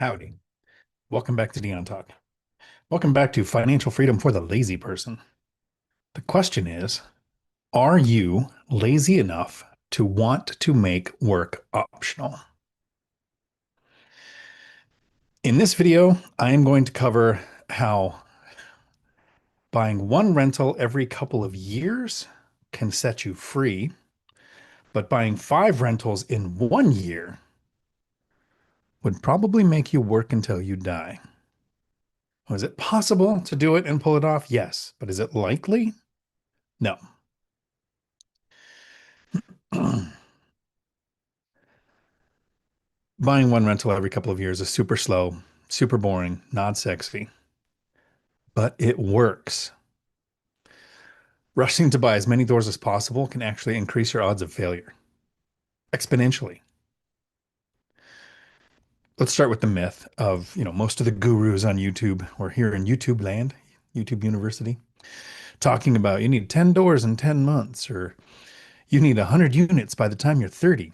Howdy. Welcome back to Dion Talk. Welcome back to Financial Freedom for the Lazy Person. The question is, are you lazy enough to want to make work optional? In this video, I am going to cover how buying one rental every couple of years can set you free, but buying 5 rentals in 1 year would probably make you work until you die. Was it possible to do it and pull it off? Yes. But is it likely? No. Buying one rental every couple of years is super slow, super boring, not sexy, but it works. Rushing to buy as many doors as possible can actually increase your odds of failure exponentially. Let's start with the myth of, most of the gurus on YouTube or here in YouTube land, YouTube University, talking about you need 10 doors in 10 months or you need 100 units by the time you're 30.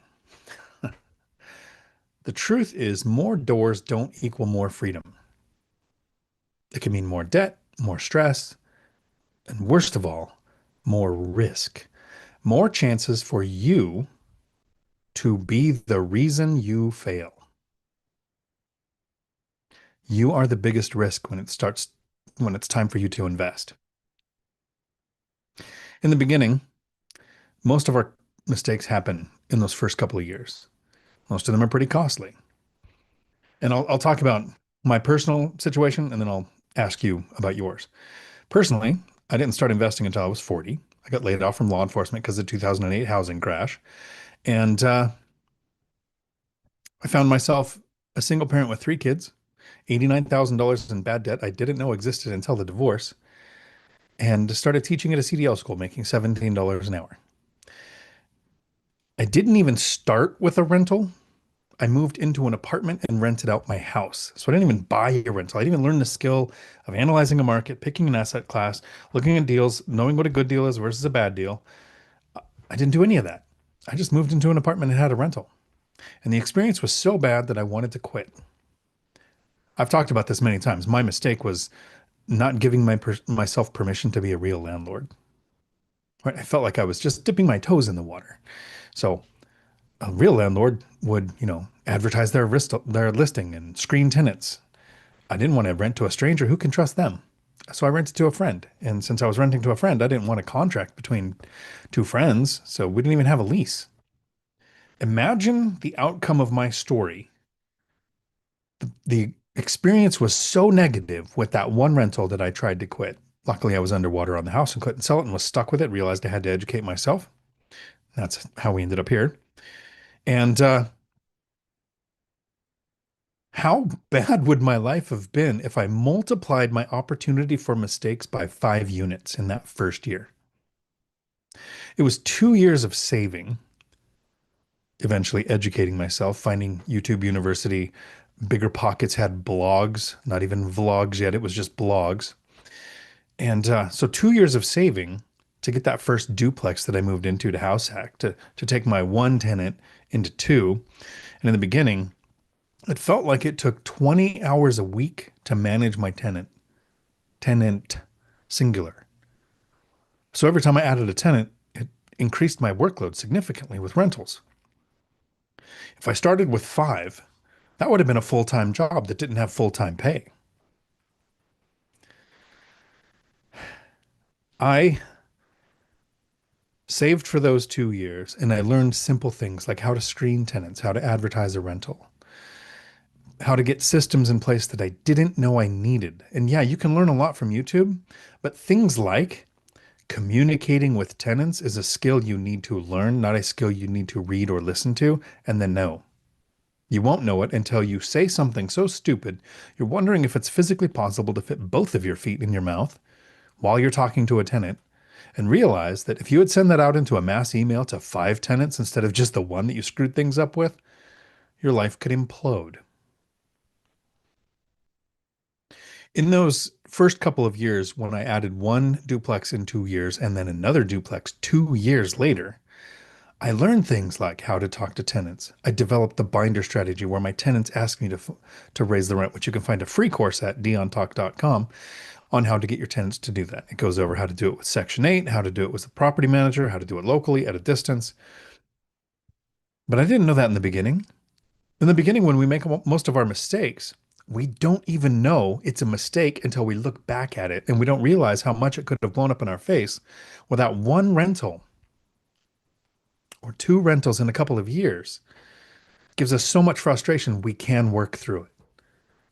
The truth is more doors don't equal more freedom. It can mean more debt, more stress, and worst of all, more risk, more chances for you to be the reason you fail. You are the biggest risk when it's time for you to invest. In the beginning, most of our mistakes happen in those first couple of years. Most of them are pretty costly. And I'll talk about my personal situation and then I'll ask you about yours. Personally, I didn't start investing until I was 40. I got laid off from law enforcement because of the 2008 housing crash. And I found myself a single parent with 3 kids, $89,000 in bad debt I didn't know existed until the divorce, and started teaching at a CDL school, making $17 an hour. I didn't even start with a rental. I moved into an apartment and rented out my house. So I didn't even buy a rental. I didn't even learn the skill of analyzing a market, picking an asset class, looking at deals, knowing what a good deal is versus a bad deal. I didn't do any of that. I just moved into an apartment and had a rental. And the experience was so bad that I wanted to quit. I've talked about this many times. My mistake was not giving myself permission to be a real landlord. Right? I felt like I was just dipping my toes in the water. So a real landlord would, advertise their listing and screen tenants. I didn't want to rent to a stranger. Who can trust them? So I rented to a friend. And since I was renting to a friend, I didn't want a contract between two friends. So we didn't even have a lease. Imagine the outcome of my story. The experience was so negative with that one rental that I tried to quit. Luckily, I was underwater on the house and couldn't sell it and was stuck with it. Realized I had to educate myself. That's how we ended up here. And how bad would my life have been if I multiplied my opportunity for mistakes by 5 units in that first year? It was 2 years of saving, eventually educating myself, finding YouTube University. BiggerPockets had blogs, not even vlogs yet. It was just blogs. And so 2 years of saving to get that first duplex that I moved into to house hack, to take my one tenant into two. And in the beginning, it felt like it took 20 hours a week to manage my tenant singular. So every time I added a tenant, it increased my workload significantly with rentals. If I started with 5, that would have been a full-time job that didn't have full-time pay. I saved for those 2 years and I learned simple things like how to screen tenants, how to advertise a rental, how to get systems in place that I didn't know I needed. And yeah, you can learn a lot from YouTube, but things like communicating with tenants is a skill you need to learn, not a skill you need to read or listen to and then know. You won't know it until you say something so stupid, you're wondering if it's physically possible to fit both of your feet in your mouth while you're talking to a tenant, and realize that if you had sent that out into a mass email to 5 tenants instead of just the one that you screwed things up with, your life could implode. In those first couple of years, when I added one duplex in 2 years and then another duplex 2 years later, I learned things like how to talk to tenants. I developed the binder strategy where my tenants ask me to raise the rent, which you can find a free course at diontalk.com on how to get your tenants to do that. It goes over how to do it with Section 8, how to do it with the property manager, how to do it locally at a distance. But I didn't know that in the beginning. In the beginning, when we make most of our mistakes, we don't even know it's a mistake until we look back at it and we don't realize how much it could have blown up in our face without one rental or two rentals in a couple of years. It gives us so much frustration, we can work through it.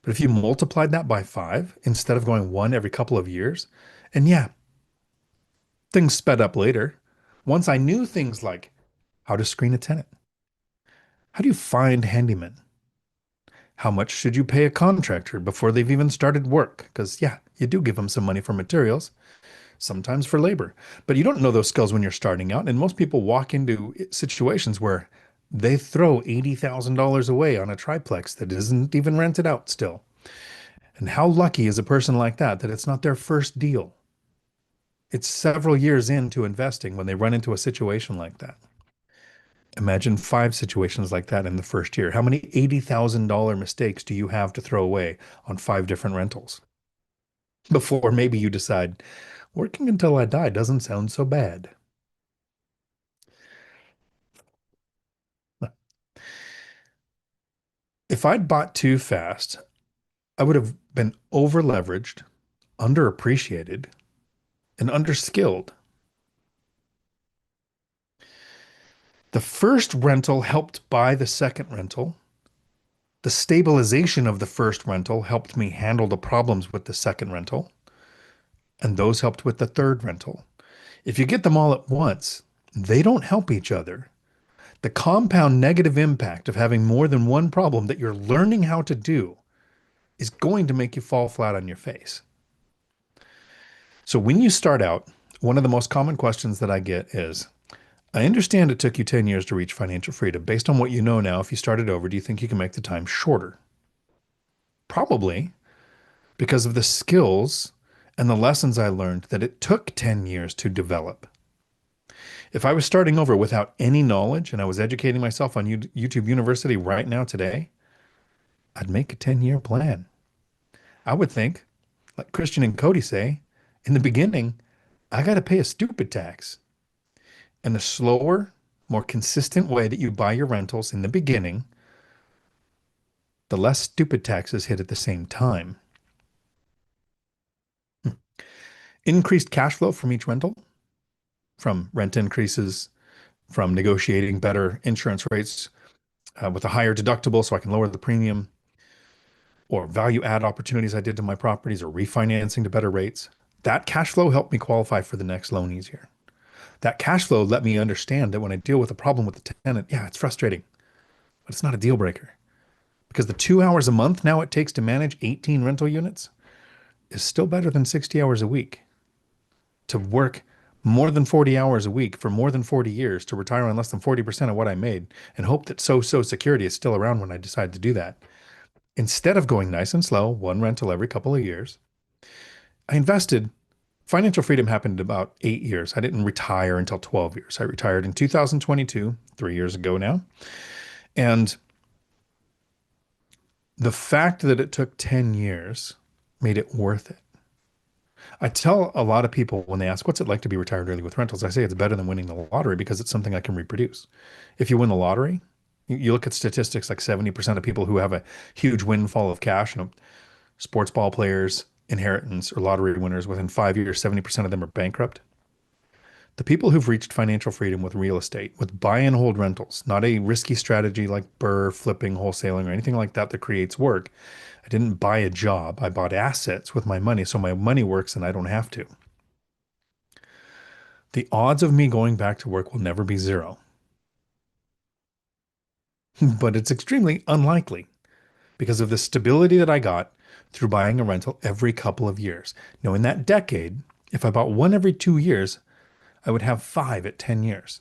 But if you multiplied that by five instead of going one every couple of years, and yeah, things sped up later. Once I knew things like how to screen a tenant, how do you find handymen? How much should you pay a contractor before they've even started work? Because, yeah, you do give them some money for materials, sometimes for labor, but you don't know those skills when you're starting out. And most people walk into situations where they throw $80,000 away on a triplex that isn't even rented out still. And how lucky is a person like that that it's not their first deal? It's several years into investing when they run into a situation like that. Imagine five situations like that in the first year. How many $80,000 mistakes do you have to throw away on five different rentals before maybe you decide working until I die doesn't sound so bad? If I'd bought too fast, I would have been over leveraged, underappreciated, and underskilled. The first rental helped buy the second rental. The stabilization of the first rental helped me handle the problems with the second rental, and those helped with the third rental. If you get them all at once, they don't help each other. The compound negative impact of having more than one problem that you're learning how to do is going to make you fall flat on your face. So when you start out, one of the most common questions that I get is, I understand it took you 10 years to reach financial freedom. Based on what you know now, if you started over, do you think you can make the time shorter? Probably, because of the skills and the lessons I learned that it took 10 years to develop. If I was starting over without any knowledge and I was educating myself on YouTube University right now today, I'd make a 10-year plan. I would think, like Christian and Cody say, in the beginning, I got to pay a stupid tax. And the slower, more consistent way that you buy your rentals in the beginning, the less stupid taxes hit at the same time. Increased cash flow from each rental, from rent increases, from negotiating better insurance rates with a higher deductible so I can lower the premium, or value add opportunities I did to my properties, or refinancing to better rates. That cash flow helped me qualify for the next loan easier. That cash flow let me understand that when I deal with a problem with the tenant, yeah, it's frustrating, but it's not a deal breaker. Because the 2 hours a month now it takes to manage 18 rental units is still better than 60 hours a week. To work more than 40 hours a week for more than 40 years to retire on less than 40% of what I made and hope that so security is still around when I decide to do that. Instead of going nice and slow, one rental every couple of years, I invested. Financial freedom happened in about 8 years. I didn't retire until 12 years. I retired in 2022, 3 years ago now. And the fact that it took 10 years made it worth it. I tell a lot of people when they ask, what's it like to be retired early with rentals? I say it's better than winning the lottery because it's something I can reproduce. If you win the lottery, you look at statistics like 70% of people who have a huge windfall of cash, sports ball players, inheritance, or lottery winners, within 5 years, 70% of them are bankrupt. The people who've reached financial freedom with real estate, with buy and hold rentals, not a risky strategy like BRRRR, flipping, wholesaling, or anything like that that creates work. I didn't buy a job. I bought assets with my money, so my money works and I don't have to. The odds of me going back to work will never be zero, but it's extremely unlikely because of the stability that I got through buying a rental every couple of years. Now, in that decade, if I bought one every 2 years, I would have five at 10 years.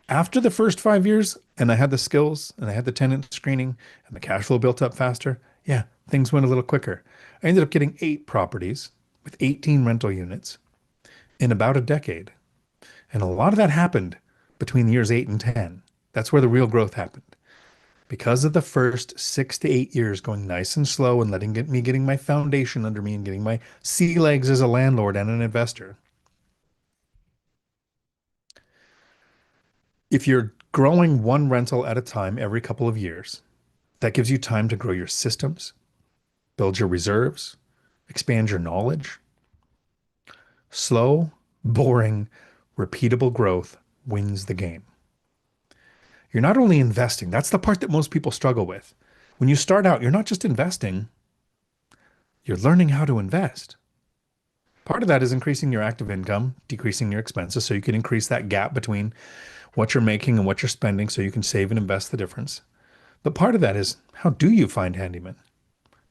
After the first 5 years, and I had the skills and I had the tenant screening and the cash flow built up faster, yeah, things went a little quicker. I ended up getting 8 properties with 18 rental units in about a decade. And a lot of that happened between years 8 and 10. That's where the real growth happened. Because of the first 6 to 8 years going nice and slow and me getting my foundation under me and getting my sea legs as a landlord and an investor. If you're growing one rental at a time every couple of years, that gives you time to grow your systems, build your reserves, expand your knowledge. Slow, boring, repeatable growth wins the game. You're not only investing, that's the part that most people struggle with. When you start out, you're not just investing, you're learning how to invest. Part of that is increasing your active income, decreasing your expenses so you can increase that gap between what you're making and what you're spending so you can save and invest the difference. But part of that is, how do you find handymen?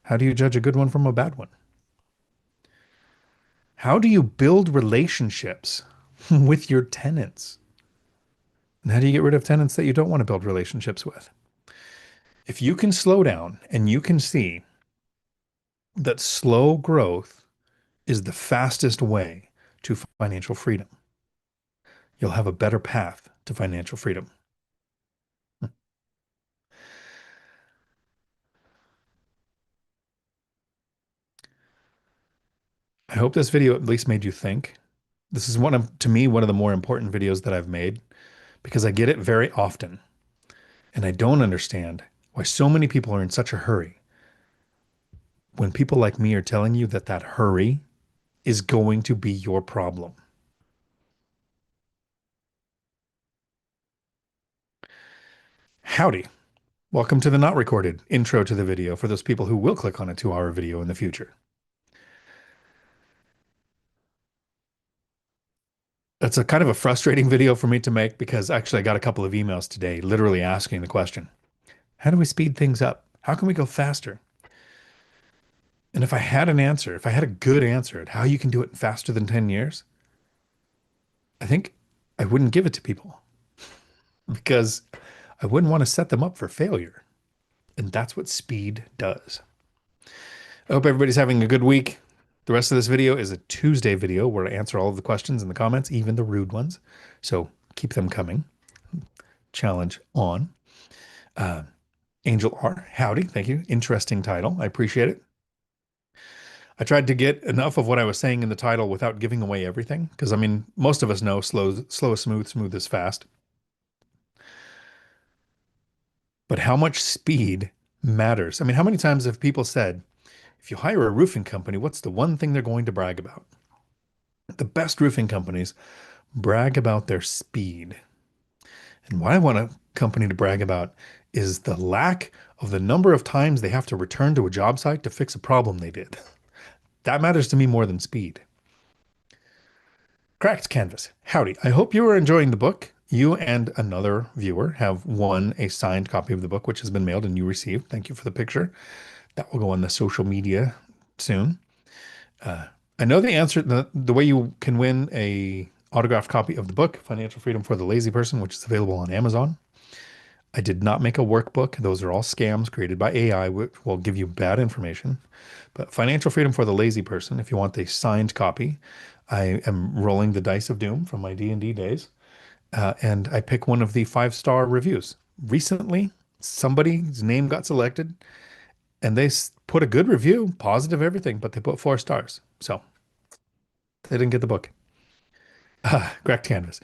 How do you judge a good one from a bad one? How do you build relationships with your tenants? And how do you get rid of tenants that you don't want to build relationships with? If you can slow down and you can see that slow growth is the fastest way to financial freedom, you'll have a better path to financial freedom. I hope this video at least made you think. This is to me, one of the more important videos that I've made because I get it very often. And I don't understand why so many people are in such a hurry when people like me are telling you that that hurry is going to be your problem. Howdy. Welcome to the not recorded intro to the video for those people who will click on a 2-hour video in the future. That's a kind of a frustrating video for me to make because actually I got a couple of emails today literally asking the question, how do we speed things up? How can we go faster? And if I had an answer, if I had a good answer at how you can do it faster than 10 years, I think I wouldn't give it to people because I wouldn't want to set them up for failure. And that's what speed does. I hope everybody's having a good week. The rest of this video is a Tuesday video where I answer all of the questions in the comments, even the rude ones. So keep them coming. Challenge on. Angel R. Howdy. Thank you. Interesting title. I appreciate it. I tried to get enough of what I was saying in the title without giving away everything. Because, I mean, most of us know slow is smooth, smooth is fast. But how much speed matters? I mean, how many times have people said, if you hire a roofing company, what's the one thing they're going to brag about? The best roofing companies brag about their speed. And what I want a company to brag about is the lack of the number of times they have to return to a job site to fix a problem they did. That matters to me more than speed. Cracked Canvas. Howdy. I hope you are enjoying the book. You and another viewer have won a signed copy of the book, which has been mailed and you received. Thank you for the picture. That will go on the social media soon. I know the answer, the way you can win a autographed copy of the book, Financial Freedom for the Lazy Person, which is available on Amazon. I did not make a workbook. Those are all scams created by AI, which will give you bad information. But Financial Freedom for the Lazy Person, if you want the signed copy, I am rolling the dice of doom from my D&D days. And I pick one of the 5-star reviews. Recently, somebody's name got selected and they put a good review, positive everything, but they put 4 stars. So they didn't get the book. Cracked Canvas.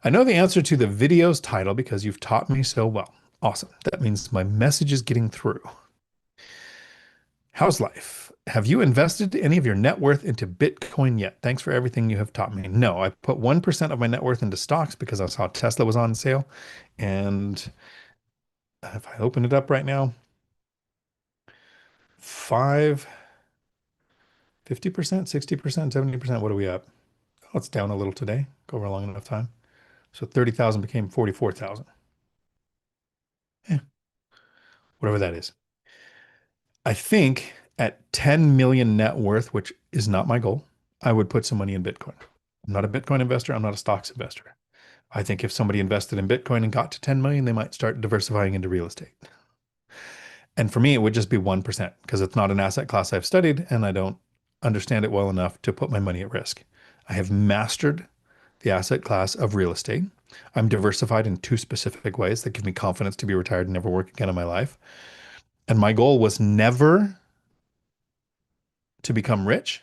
I know the answer to the video's title because you've taught me so well. Awesome. That means my message is getting through. How's life? Have you invested any of your net worth into Bitcoin yet? Thanks for everything you have taught me. No, I put 1% of my net worth into stocks because I saw Tesla was on sale. And if I open it up right now, 50%, 60%, 70%, what are we at? Oh, it's down a little today. Go over a long enough time. So 30,000 became 44,000. Whatever that is. I think at 10 million net worth, which is not my goal, I would put some money in Bitcoin. I'm not a Bitcoin investor. I'm not a stocks investor. I think if somebody invested in Bitcoin and got to 10 million, they might start diversifying into real estate. And for me, it would just be 1% because it's not an asset class I've studied and I don't understand it well enough to put my money at risk. I have mastered the asset class of real estate. I'm diversified in two specific ways that give me confidence to be retired and never work again in my life. And my goal was never to become rich.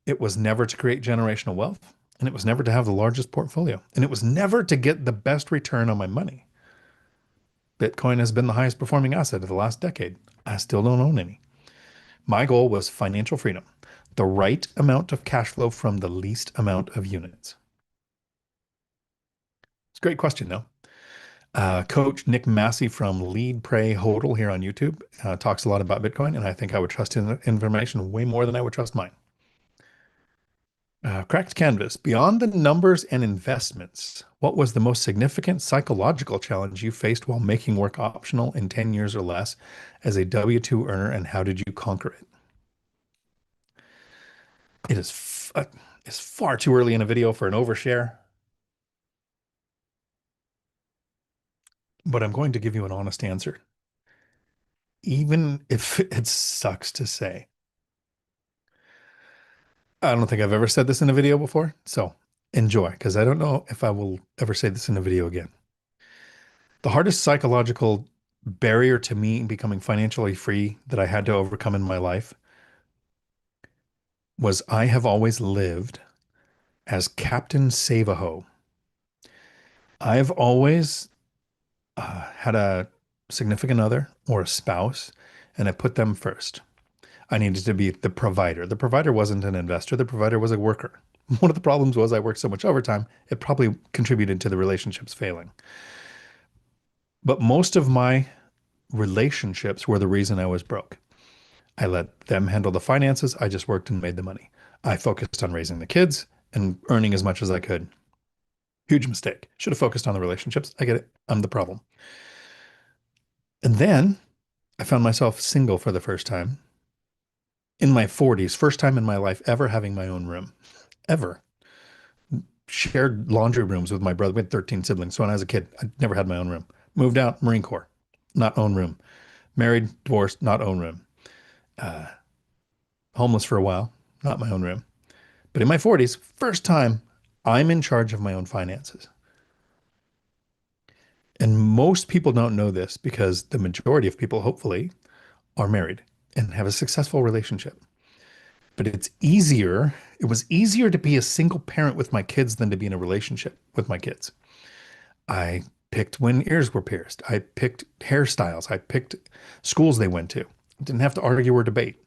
It was never to create generational wealth. And it was never to have the largest portfolio. And it was never to get the best return on my money. Bitcoin has been the highest performing asset of the last decade. I still don't own any. My goal was financial freedom, the right amount of cash flow from the least amount of units. It's a great question, though. Coach Nick Massey from Lead, Pray, Hodl here on YouTube talks a lot about Bitcoin, and I think I would trust his information way more than I would trust mine. Cracked Canvas. Beyond the numbers and investments, what was the most significant psychological challenge you faced while making work optional in 10 years or less as a W-2 earner, and how did you conquer it? It is it's far too early in a video for an overshare, but I'm going to give you an honest answer, even if it sucks to say. I don't think I've ever said this in a video before, so enjoy, because I don't know if I will ever say this in a video again. The hardest psychological barrier to me becoming financially free that I had to overcome in my life was I have always lived as Captain Save-A-Ho. I've always had a significant other or a spouse, and I put them first. I needed to be the provider. The provider wasn't an investor. The provider was a worker. One of the problems was I worked so much overtime, it probably contributed to the relationships failing. But most of my relationships were the reason I was broke. I let them handle the finances. I just worked and made the money. I focused on raising the kids and earning as much as I could. Huge mistake. Should have focused on the relationships. I get it. I'm the problem. And then I found myself single for the first time in my 40s, first time in my life ever having my own room, ever. Shared laundry rooms with my brother. We had 13 siblings. So when I was a kid, I never had my own room. Moved out, Marine Corps, not own room. Married, divorced, not own room. Uh, Homeless for a while, not my own room. But in my 40s, first time I'm in charge of my own finances. And most people don't know this because the majority of people, hopefully, are married and have a successful relationship. But it was easier to be a single parent with my kids than to be in a relationship with my kids. I picked when ears were pierced. I picked hairstyles. I picked schools they went to. I didn't have to argue or debate.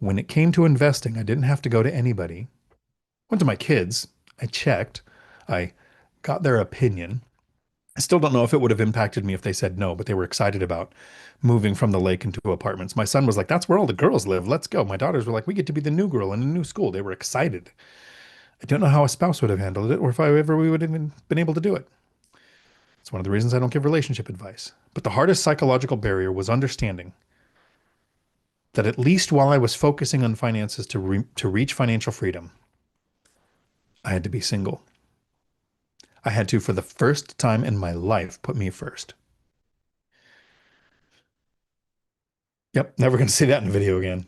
When it came to investing, I didn't have to go to anybody. Went to my kids. I checked. I got their opinion. I still don't know if it would have impacted me if they said no, but they were excited about moving from the lake into apartments. My son was like, that's where all the girls live. Let's go. My daughters were like, we get to be the new girl in a new school. They were excited. I don't know how a spouse would have handled it or if we would have even been able to do it. It's one of the reasons I don't give relationship advice. But the hardest psychological barrier was understanding that at least while I was focusing on finances to reach financial freedom, I had to be single. I had to, for the first time in my life, put me first. Yep, never going to see that in a video again.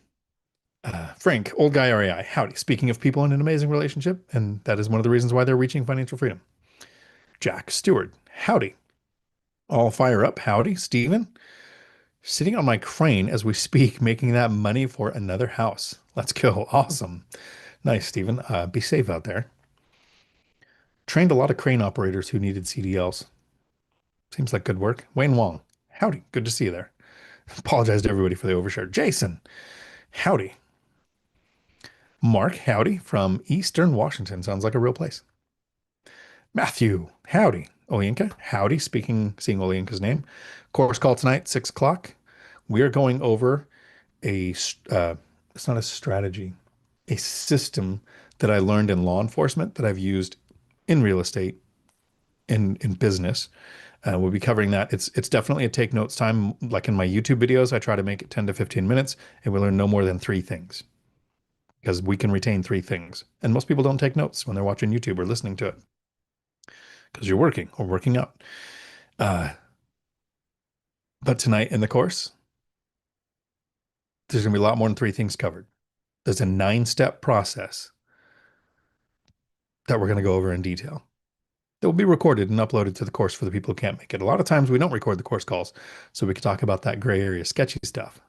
Frank, old guy RAI, howdy. Speaking of people in an amazing relationship, and that is one of the reasons why they're reaching financial freedom. Jack Stewart, howdy. All fire up, howdy. Stephen, sitting on my crane as we speak, making that money for another house. Let's go. Awesome. Nice, Stephen. Be safe out there. Trained a lot of crane operators who needed CDLs. Seems like good work. Wayne Wong, howdy. Good to see you there. Apologize to everybody for the overshare. Jason, howdy. Mark, howdy, from Eastern Washington. Sounds like a real place. Matthew, howdy. Olinka, howdy. Seeing Olinka's name. Course call tonight, 6 o'clock. We are going over it's not a strategy, a system that I learned in law enforcement that I've used in real estate, in business. We'll be covering that. It's definitely a take notes time. Like in my YouTube videos, I try to make it 10 to 15 minutes, and we learn no more than 3 things because we can retain 3 things. And most people don't take notes when they're watching YouTube or listening to it because you're working or working out. But tonight in the course, there's going to be a lot more than 3 things covered. There's a 9-step process that we're going to go over in detail. that will be recorded and uploaded to the course for the people who can't make it. A lot of times we don't record the course calls, so we can talk about that gray area sketchy stuff.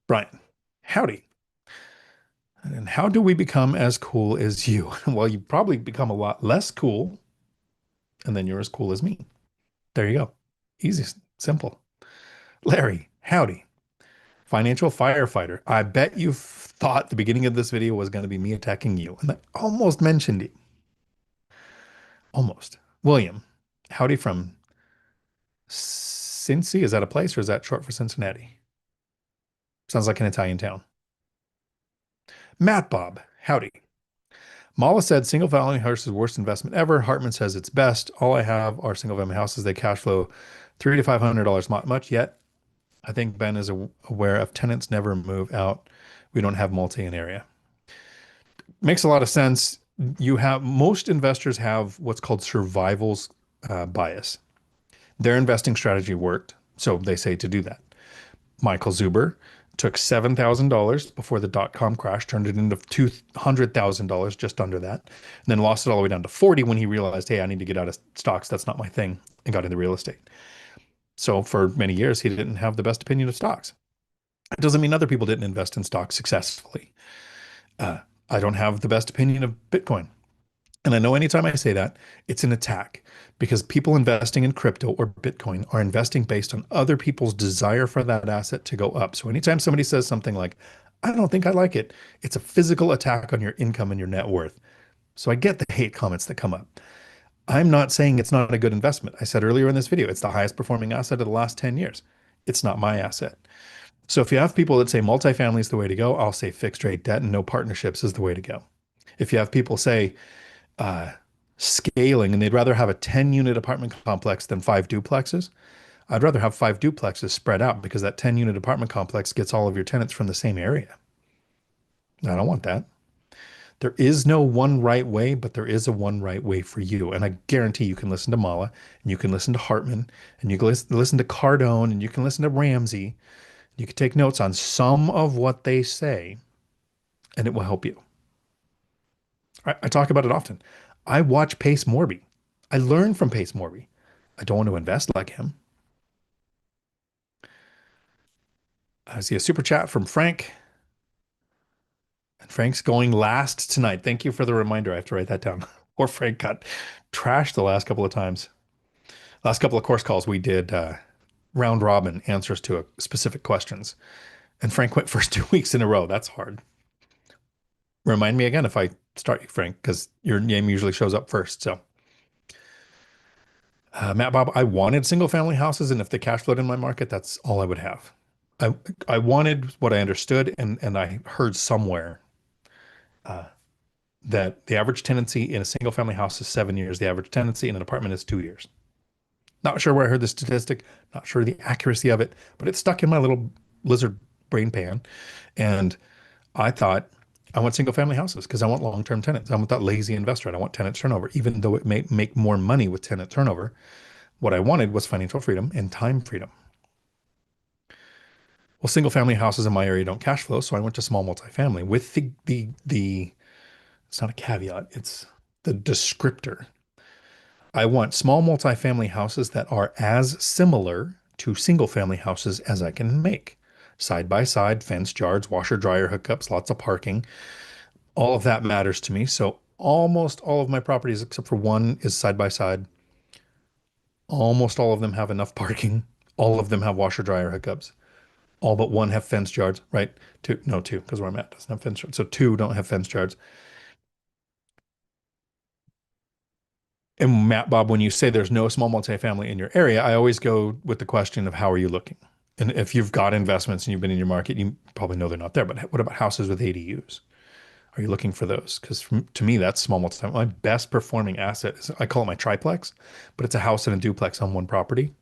Brian, howdy. And how do we become as cool as you? Well, you probably become a lot less cool, and then you're as cool as me. There you go. Easy, simple. Larry, howdy. Financial firefighter. I bet you thought the beginning of this video was going to be me attacking you, and I almost mentioned it. Almost. William, howdy from Cincy. Is that a place or is that short for Cincinnati? Sounds like an Italian town. Matt Bob, howdy. Mala said single family house is the worst investment ever. Hartman says it's best. All I have are single family houses. They cash flow $300 to $500, not much yet. I think Ben is aware of tenants never move out. We don't have multi in area. Makes a lot of sense. You have most investors have what's called survival's bias. Their investing strategy worked, so they say to do that. Michael Zuber took $7,000 before the dot-com crash, turned it into $200,000, just under that, and then lost it all the way down to 40 when he realized, hey, I need to get out of stocks. That's not my thing, and got into real estate. So for many years, he didn't have the best opinion of stocks. It doesn't mean other people didn't invest in stocks successfully. I don't have the best opinion of Bitcoin. And I know anytime I say that, it's an attack because people investing in crypto or Bitcoin are investing based on other people's desire for that asset to go up. So anytime somebody says something like, I don't think I like it, it's a physical attack on your income and your net worth. So I get the hate comments that come up. I'm not saying it's not a good investment. I said earlier in this video, it's the highest performing asset of the last 10 years. It's not my asset. So if you have people that say multifamily is the way to go, I'll say fixed rate debt and no partnerships is the way to go. If you have people say, uh, scaling and they'd rather have a 10 unit apartment complex than five duplexes, I'd rather have five duplexes spread out because that 10 unit apartment complex gets all of your tenants from the same area. I don't want that. There is no one right way, but there is a one right way for you. And I guarantee you can listen to Mala and you can listen to Hartman and you can listen to Cardone and you can listen to Ramsey. You can take notes on some of what they say and it will help you. I talk about it often. I watch Pace Morby. I learn from Pace Morby. I don't want to invest like him. I see a super chat from Frank. And Frank's going last tonight. Thank you for the reminder. I have to write that down. Or Frank got trashed the last couple of times. Last couple of course calls, we did round robin answers to specific questions. And Frank went first 2 weeks in a row. That's hard. Remind me again if I start you, Frank, because your name usually shows up first. So Matt Bob, I wanted single family houses, and if the cash flowed in my market, that's all I would have. I I wanted what I understood, and I heard somewhere uh, that the average tenancy in a single family house is 7 years. The average tenancy in an apartment is 2 years. Not sure where I heard the statistic, not sure the accuracy of it, but it stuck in my little lizard brain pan. And I thought I want single family houses because I want long-term tenants. I want that lazy investor. I don't want tenant turnover, even though it may make more money with tenant turnover. What I wanted was financial freedom and time freedom. Well, single family houses in my area don't cash flow, so I went to small multifamily with the it's not a caveat, it's the descriptor. I want small multifamily houses that are as similar to single family houses as I can make. Side by side, fenced yards, washer dryer hookups, lots of parking. All of that matters to me. So almost all of my properties, except for one, is side by side. Almost all of them have enough parking. All of them have washer dryer hookups. All but one have fenced yards, right? Two, no, two, because where I'm at doesn't have fenced yards. So two don't have fenced yards. And Matt, Bob, when you say there's no small multifamily in your area, I always go with the question of how are you looking? And if you've got investments and you've been in your market, you probably know they're not there. But what about houses with ADUs? Are you looking for those? Because to me, that's small multifamily. My best performing asset is, I call it my triplex, but it's a house and a duplex on one property.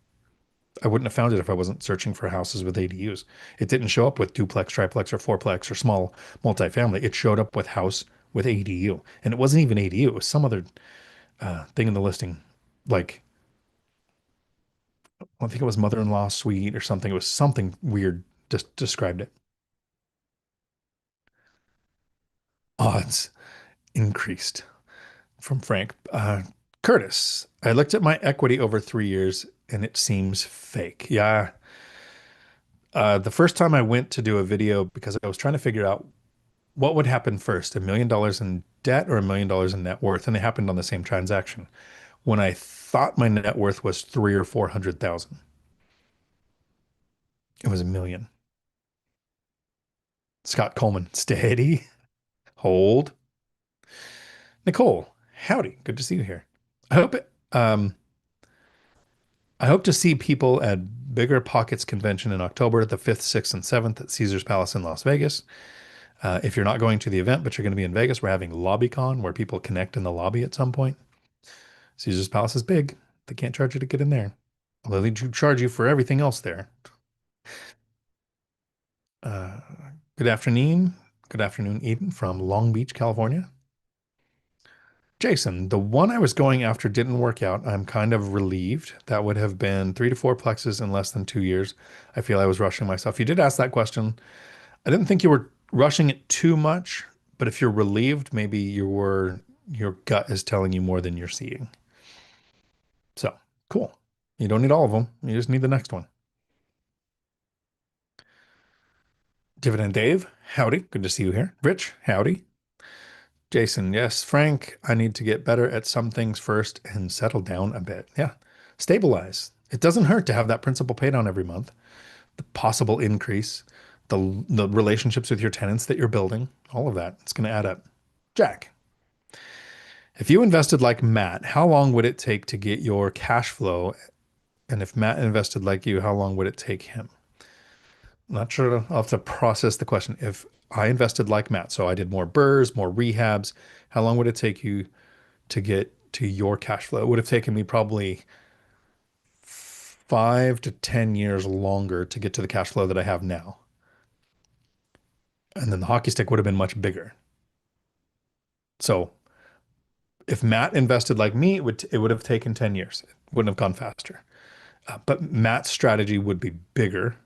I wouldn't have found it if I wasn't searching for houses with ADUs. It didn't show up with duplex, triplex, or fourplex or small multifamily. It showed up with house with ADU. And it wasn't even ADU. It was some other thing in the listing. Like, I think it was mother-in-law suite or something. It was something weird, just described it. Odds increased from Frank. Curtis, I looked at my equity over 3 years and it seems fake. Yeah. The first time I went to do a video because I was trying to figure out what would happen first, $1 million in debt or $1 million in net worth, and they happened on the same transaction. When I thought my net worth was three or 400,000, it was a million. Scott Coleman, steady, hold. Nicole, howdy, good to see you here. I hope um, I hope to see people at Bigger Pockets convention in October, the 5th, 6th, and 7th at Caesar's Palace in Las Vegas. If you're not going to the event, but you're going to be in Vegas, we're having LobbyCon where people connect in the lobby at some point. Caesar's Palace is big. They can't charge you to get in there. Although they do charge you for everything else there. Uh, good afternoon. Good afternoon, Eden from Long Beach, California. Jason, the one I was going after didn't work out. I'm kind of relieved. That would have been 3 to 4 plexes in less than 2 years. I feel I was rushing myself. You did ask that question. I didn't think you were rushing it too much, but if you're relieved, maybe your gut is telling you more than you're seeing. So cool. You don't need all of them. You just need the next one. Dividend Dave, howdy. Good to see you here. Rich, howdy. Jason, yes. Frank, I need to get better at some things first and settle down a bit. Yeah. Stabilize. It doesn't hurt to have that principal pay down every month, the possible increase, the relationships with your tenants that you're building, all of that. It's going to add up. Jack, if you invested like Matt, how long would it take to get your cash flow? And if Matt invested like you, how long would it take him? I'm not sure. I'll have to process the question. If I invested like Matt, so I did more burrs, more rehabs, how long would it take you to get to your cash flow? It would have taken me probably 5 to 10 years longer to get to the cash flow that I have now. And then the hockey stick would have been much bigger. So if Matt invested like me, it would have taken 10 years. It wouldn't have gone faster. But Matt's strategy would be bigger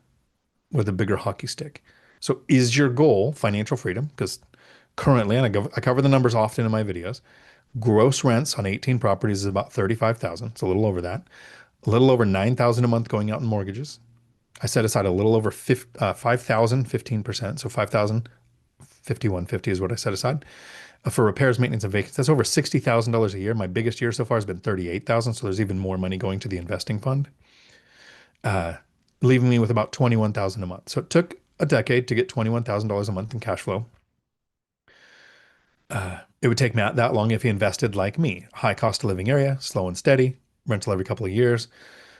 with a bigger hockey stick. So is your goal financial freedom? Because currently, and I cover the numbers often in my videos, gross rents on 18 properties is about 35,000. It's a little over that. A little over 9,000 a month going out in mortgages. I set aside a little over 5,000, 15%. So 5,000, 5,150 is what I set aside for repairs, maintenance, and vacancies. That's over $60,000 a year. My biggest year so far has been 38,000. So there's even more money going to the investing fund, uh, leaving me with about 21,000 a month. So it took a decade to get $21,000 a month in cash flow. It would take Matt that long if he invested like me. High cost of living area, slow and steady, rental every couple of years.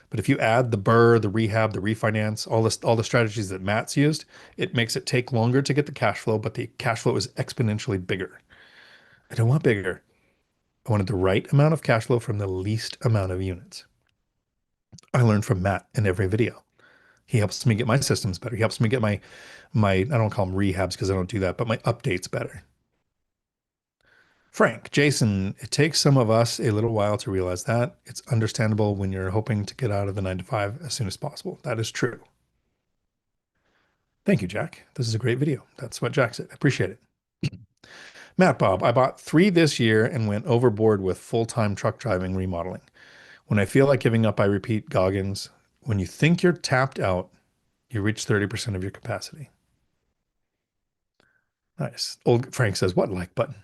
But if you add the burr, the rehab, the refinance, all the strategies that Matt's used, it makes it take longer to get the cash flow, but the cash flow is exponentially bigger. I don't want bigger. I wanted the right amount of cash flow from the least amount of units. I learned from Matt in every video. He helps me get my systems better. He helps me get my I don't call them rehabs because I don't do that, but my updates better. Frank, Jason, it takes some of us a little while to realize that. It's understandable when you're hoping to get out of the 9 to 5 as soon as possible. That is true. Thank you, Jack. This is a great video. That's what Jack said. I appreciate it. Matt Bob, I bought 3 this year and went overboard with full-time truck driving remodeling. When I feel like giving up, I repeat Goggins. When you think you're tapped out, you reach 30% of your capacity. Nice. Old Frank says, what like button?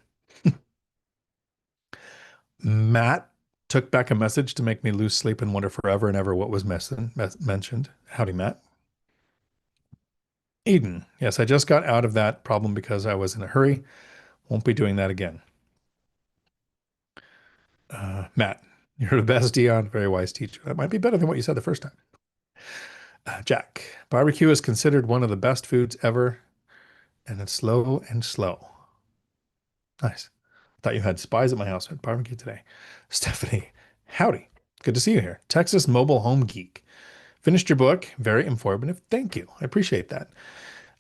Matt took back a message to make me lose sleep and wonder forever and ever what was mentioned. Howdy, Matt. Eden. Yes, I just got out of that problem because I was in a hurry. Won't be doing that again. Matt, you're the best, Dion. Very wise teacher. That might be better than what you said the first time. Jack, barbecue is considered one of the best foods ever, and it's slow and slow. Nice. Thought you had spies at my house at barbecue today. Stephanie, howdy. Good to see you here. Texas Mobile Home Geek. Finished your book. Very informative. Thank you. I appreciate that.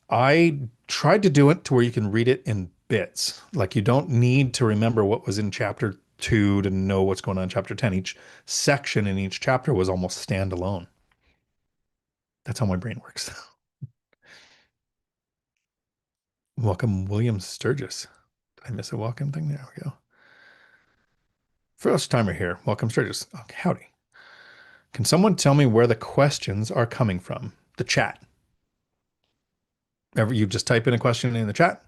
I tried to do it to where you can read it in bits. Like you don't need to remember what was in chapter 2 to know what's going on in chapter 10. Each section in each chapter was almost standalone. That's how my brain works. Welcome, William Sturgis. Did I miss a welcome thing? There we go. First timer here. Welcome, strangers. Okay, howdy. Can someone tell me where the questions are coming from? The chat. Ever you just type in a question in the chat?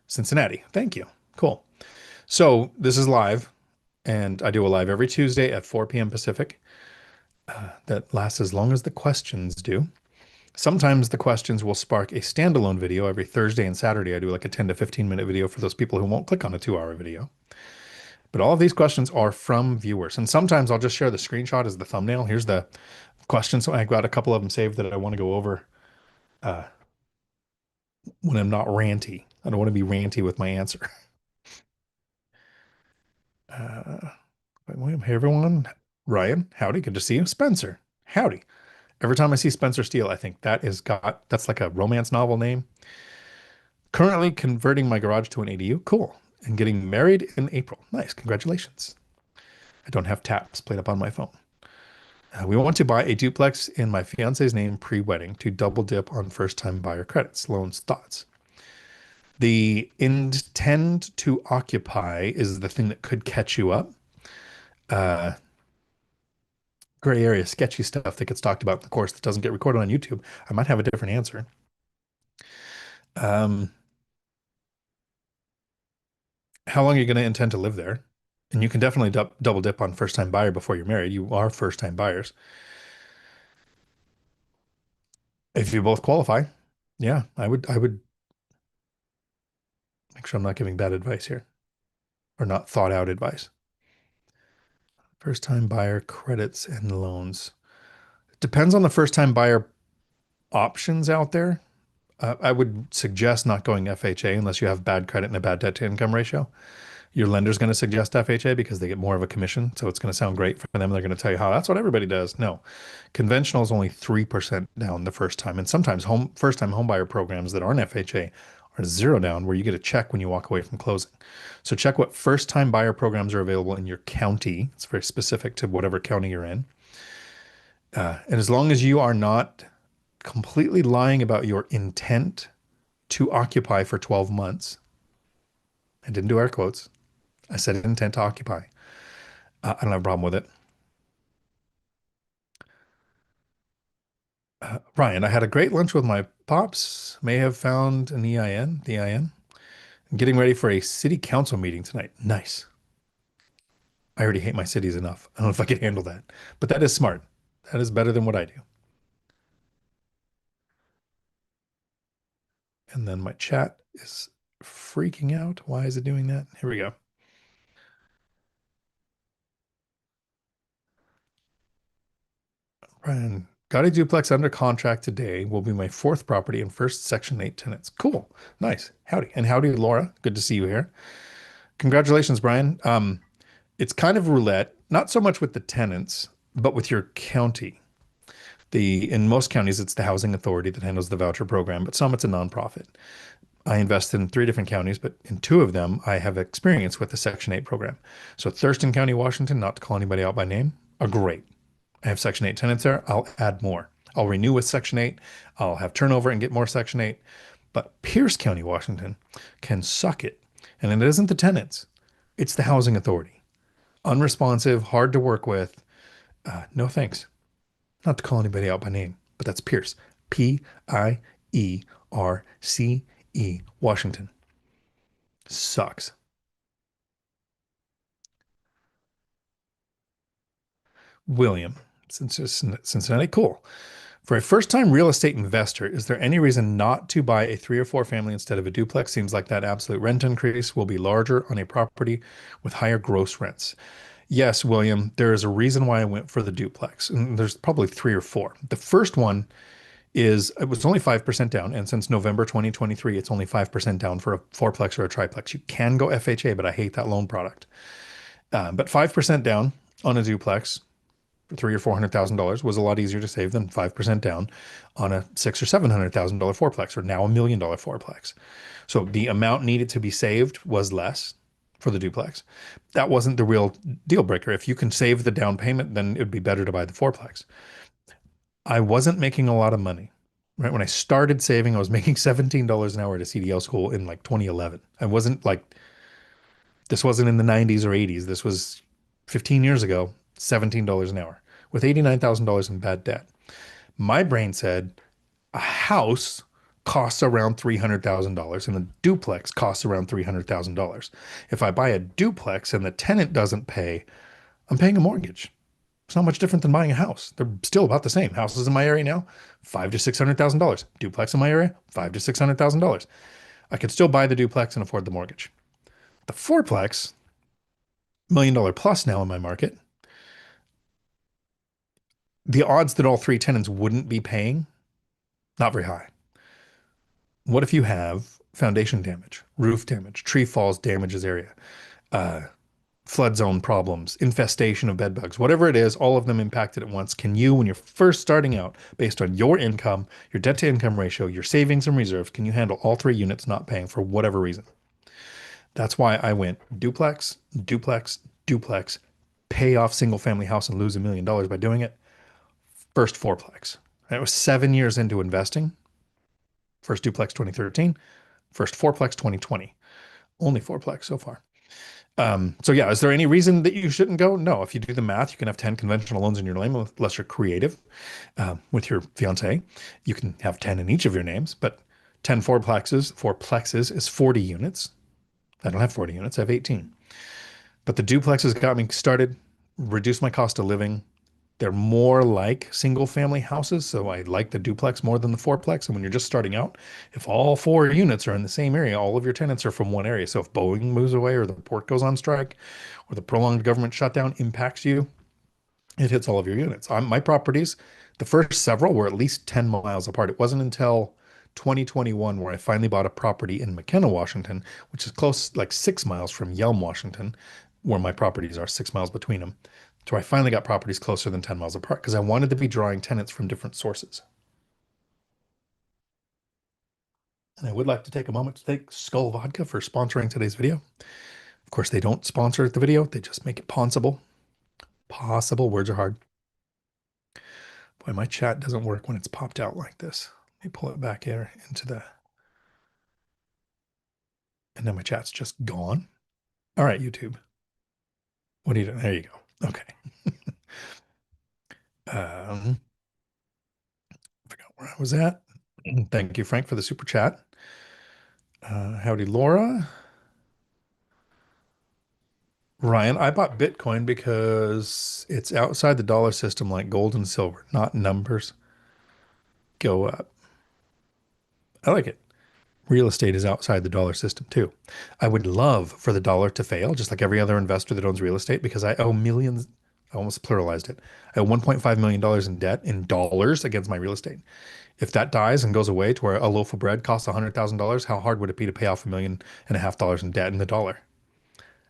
Cincinnati. Thank you. Cool. So this is live, and I do a live every Tuesday at 4 p.m. Pacific. That lasts as long as the questions do. Sometimes the questions will spark a standalone video every Thursday and Saturday. I do like a 10 to 15-minute video for those people who won't click on a 2-hour video. But all of these questions are from viewers. And sometimes I'll just share the screenshot as the thumbnail. Here's the question. So I got a couple of them saved that I want to go over uh, when I'm not ranty. I don't want to be ranty with my answer. Uh, hey, everyone. Ryan, howdy. Good to see you. Spencer, howdy. Every time I see Spencer Steele, I think that's like a romance novel name. Currently converting my garage to an ADU. Cool. And getting married in April. Nice. Congratulations. I don't have taps played up on my phone. We want to buy a duplex in my fiance's name pre-wedding to double dip on first-time buyer credits. Loans, thoughts. The intend to occupy is the thing that could catch you up. Uh, Gray area, sketchy stuff that gets talked about in the course that doesn't get recorded on YouTube. I might have a different answer. Um, how long are you going to intend to live there? And you can definitely double dip on first-time buyer before you're married. You are first-time buyers. If you both qualify, yeah, I would make sure I'm not giving bad advice here or not thought out advice. First time buyer credits and loans. It depends on the first time buyer options out there. I would suggest not going FHA unless you have bad credit and a bad debt to income ratio. Your lender's going to suggest FHA because they get more of a commission. So it's going to sound great for them. They're going to tell you how that's what everybody does. No, conventional is only 3% down the first time. And sometimes first time home buyer programs that aren't FHA are zero down where you get a check when you walk away from closing. So check what first time buyer programs are available in your county. It's very specific to whatever county you're in. And as long as you are not completely lying about your intent to occupy for 12 months, I didn't do air quotes. I said intent to occupy. I don't have a problem with it. Ryan, I had a great lunch with my pops. May have found an EIN, the EIN. I'm getting ready for a city council meeting tonight. Nice. I already hate my cities enough. I don't know if I can handle that, but that is smart. That is better than what I do. And then my chat is freaking out. Why is it doing that? Here we go. Brian, got a duplex under contract today. Will be my fourth property and first Section 8 tenants. Cool. Nice. Howdy. And howdy, Laura. Good to see you here. Congratulations, Brian. It's kind of roulette, not so much with the tenants, but with your county. In most counties, it's the housing authority that handles the voucher program, but some it's a nonprofit. I invest in 3 different counties, but in 2 of them, I have experience with the Section 8 program. So Thurston County, Washington, not to call anybody out by name, are great. I have Section 8 tenants there. I'll add more. I'll renew with Section 8. I'll have turnover and get more Section 8. But Pierce County, Washington can suck it. And it isn't the tenants, it's the housing authority. Unresponsive, hard to work with. No thanks. Not to call anybody out by name, but that's Pierce. Pierce, Washington. Sucks. William, Cincinnati, cool. For a first-time real estate investor, is there any reason not to buy a 3 or 4 family instead of a duplex? Seems like that absolute rent increase will be larger on a property with higher gross rents. Yes, William, there is a reason why I went for the duplex, and there's probably 3 or 4. The first one is it was only 5% down, and since November 2023, it's only 5% down for a fourplex or a triplex. You can go FHA, but I hate that loan product. But 5% down on a duplex for 300,000 or $400,000 was a lot easier to save than 5% down on a $600,000 or $700,000 fourplex, or now $1 million fourplex. So the amount needed to be saved was less for the duplex. That wasn't the real deal breaker. If you can save the down payment, then it would be better to buy the fourplex. I wasn't making a lot of money. Right when I started saving, I was making $17 an hour at a CDL school in like 2011. I wasn't like, this wasn't in the 90s or 80s. This was 15 years ago, $17 an hour with $89,000 in bad debt. My brain said a house costs around $300,000 and a duplex costs around $300,000. If I buy a duplex and the tenant doesn't pay, I'm paying a mortgage. It's not much different than buying a house. They're still about the same. Houses in my area now, five to $600,000. Duplex in my area, five to $600,000. I could still buy the duplex and afford the mortgage. The fourplex, $1 million plus now in my market. The odds that all three tenants wouldn't be paying, not very high. What if you have foundation damage, roof damage, tree falls damages area, uh, flood zone problems, infestation of bed bugs, whatever it is, all of them impacted at once. Can you, when you're first starting out, based on your income, your debt to income ratio, your savings and reserves, can you handle all three units not paying for whatever reason? That's why I went duplex, duplex, duplex, pay off single family house and lose $1 million by doing it. First fourplex. And it was 7 years into investing. First duplex 2013, first fourplex 2020. Only fourplex so far. So yeah, is there any reason that you shouldn't go? No. If you do the math, you can have 10 conventional loans in your name unless you're creative with your fiance. You can have 10 in each of your names, but 10 fourplexes is 40 units. I don't have 40 units, I have 18. But the duplexes got me started, reduced my cost of living. They're more like single family houses. So I like the duplex more than the fourplex. And when you're just starting out, if all four units are in the same area, all of your tenants are from one area. So if Boeing moves away or the port goes on strike or the prolonged government shutdown impacts you, it hits all of your units. On my properties, the first several were at least 10 miles apart. It wasn't until 2021 where I finally bought a property in McKenna, Washington, which is close, like 6 miles from Yelm, Washington, where my properties are 6 miles between them. So I finally got properties closer than 10 miles apart because I wanted to be drawing tenants from different sources. And I would like to take a moment to thank Skull Vodka for sponsoring today's video. Of course, they don't sponsor the video, they just make it possible. Possible, words are hard. Boy, my chat doesn't work when it's popped out like this. Let me pull it back here into the, and then my chat's just gone. All right, YouTube. What are you doing? There you go. Okay. I forgot where I was at. Thank you, Frank, for the super chat. Howdy, Laura. Ryan, I bought Bitcoin because it's outside the dollar system like gold and silver, not numbers go up. I like it. Real estate is outside the dollar system too. I would love for the dollar to fail, just like every other investor that owns real estate, because I owe millions, I almost pluralized it. I owe $1.5 million in debt in dollars against my real estate. If that dies and goes away to where a loaf of bread costs $100,000, how hard would it be to pay off $1.5 million in debt in the dollar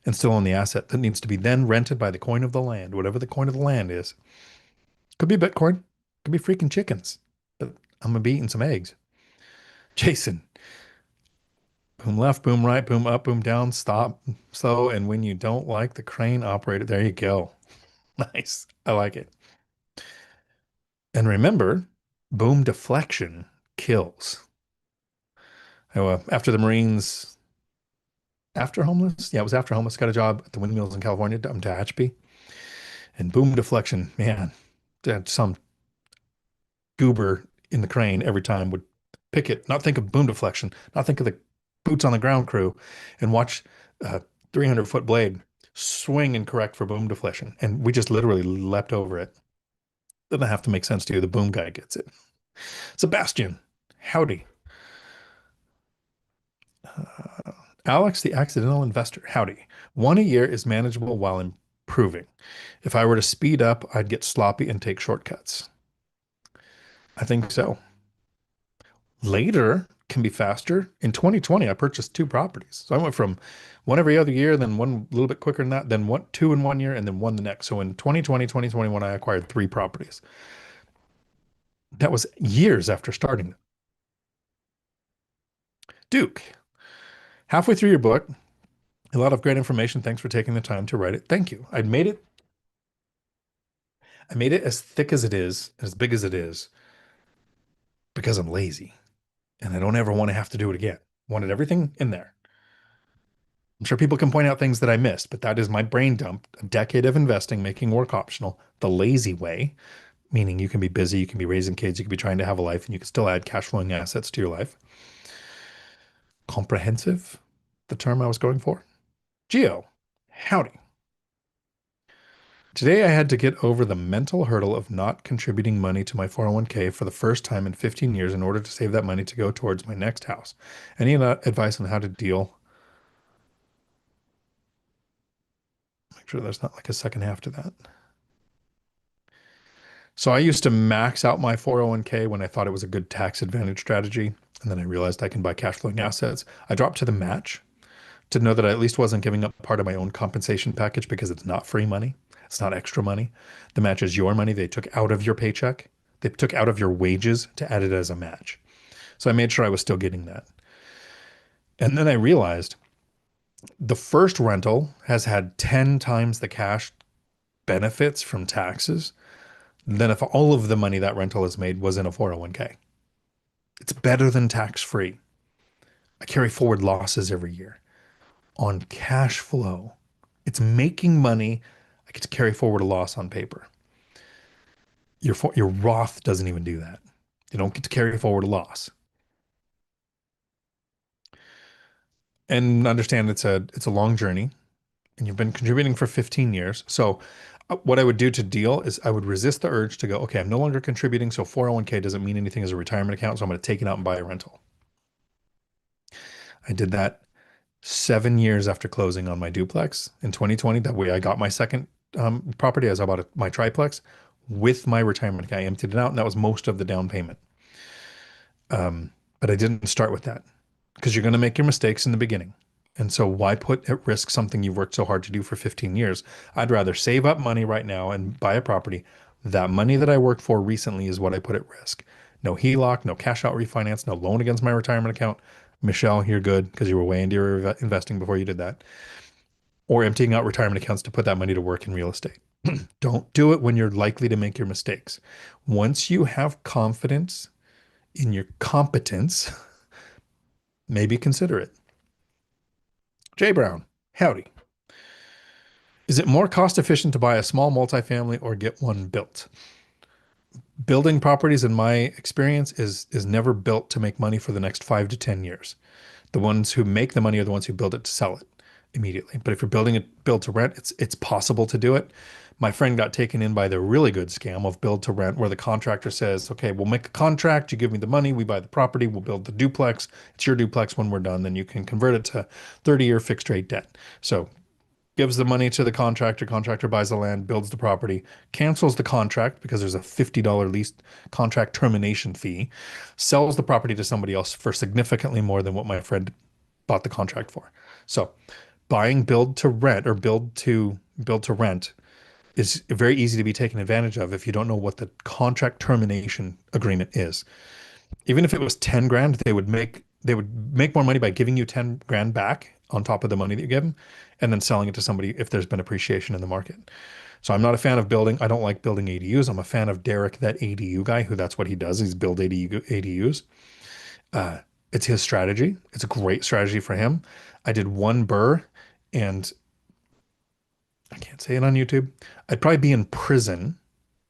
and still own the asset that needs to be then rented by the coin of the land, whatever the coin of the land is? Could be Bitcoin, could be freaking chickens, but I'm gonna be eating some eggs. Jason, boom left, boom right, boom up, boom down, stop, slow, and when you don't like the crane operator, there you go. Nice. I like it. And remember, boom deflection kills. After the Marines, after homeless, yeah, it was after homeless, got a job at the windmills in California, to Tehachapi, and boom deflection, man, some goober in the crane every time would pick it, not think of boom deflection, not think of the boots on the ground crew, and watch a 300-foot blade swing and correct for boom deflection. And we just literally leapt over it. Doesn't have to make sense to you. The boom guy gets it. Sebastian, howdy. Alex, the accidental investor, howdy. One a year is manageable while improving. If I were to speed up, I'd get sloppy and take shortcuts. I think so. Later can be faster. In 2020, I purchased two properties. So I went from one every other year, then one a little bit quicker than that, then two in 1 year, and then one the next. So in 2020, 2021, I acquired three properties. That was years after starting. Duke, halfway through your book, a lot of great information. Thanks for taking the time to write it. Thank you. I made it as thick as it is, as big as it is, because I'm lazy and I don't ever want to have to do it again. Wanted everything in there. I'm sure people can point out things that I missed, but that is my brain dump. A decade of investing, making work optional, the lazy way, meaning you can be busy, you can be raising kids, you can be trying to have a life, and you can still add cash flowing assets to your life. Comprehensive, the term I was going for. Geo, howdy. Today I had to get over the mental hurdle of not contributing money to my 401k for the first time in 15 years in order to save that money to go towards my next house. Any advice on how to deal? Make sure there's not like a second half to that. So I used to max out my 401k when I thought it was a good tax advantage strategy. And then I realized I can buy cash flowing assets. I dropped to the match to know that I at least wasn't giving up part of my own compensation package because it's not free money. It's not extra money. The match is your money they took out of your paycheck. They took out of your wages to add it as a match. So I made sure I was still getting that. And then I realized the first rental has had 10 times the cash benefits from taxes than if all of the money that rental has made was in a 401k. It's better than tax free. I carry forward losses every year on cash flow. It's making money. I get to carry forward a loss on paper. Your Roth doesn't even do that. You don't get to carry forward a loss. And understand it's a long journey, and you've been contributing for 15 years. So what I would do to deal is I would resist the urge to go, okay, I'm no longer contributing, so 401k doesn't mean anything as a retirement account, so I'm going to take it out and buy a rental. I did that 7 years after closing on my duplex in 2020. That way I got my second property as I bought my triplex with my retirement account. I emptied it out, and that was most of the down payment. But I didn't start with that because you're going to make your mistakes in the beginning. And so why put at risk something you've worked so hard to do for 15 years? I'd rather save up money right now and buy a property. That money that I worked for recently is what I put at risk. No HELOC, no cash out refinance, no loan against my retirement account. Michelle, you're good because you were way into your investing before you did that. Or emptying out retirement accounts to put that money to work in real estate. Don't do it when you're likely to make your mistakes. Once you have confidence in your competence, maybe consider it. Jay Brown, howdy. Is it more cost efficient to buy a small multifamily or get one built? Building properties, in my experience, is never built to make money for the next 5 to 10 years. The ones who make the money are the ones who build it to sell it immediately. But if you're building it build to rent, it's possible to do it. My friend got taken in by the really good scam of build to rent, where the contractor says, okay, we'll make a contract, you give me the money, we buy the property, we'll build the duplex. It's your duplex when we're done, then you can convert it to 30-year fixed rate debt. So gives the money to the contractor buys the land, builds the property, cancels the contract because there's a $50 lease contract termination fee, sells the property to somebody else for significantly more than what my friend bought the contract for. So buying build to rent or build to rent is very easy to be taken advantage of if you don't know what the contract termination agreement is. Even if it was 10 grand, they would make more money by giving you 10 grand back on top of the money that you give them and then selling it to somebody if there's been appreciation in the market. So I'm not a fan of building. I don't like building ADUs. I'm a fan of Derek, that ADU guy, who that's what he does. He's build ADUs. It's his strategy. It's a great strategy for him. I did one burr, and I can't say it on YouTube. I'd probably be in prison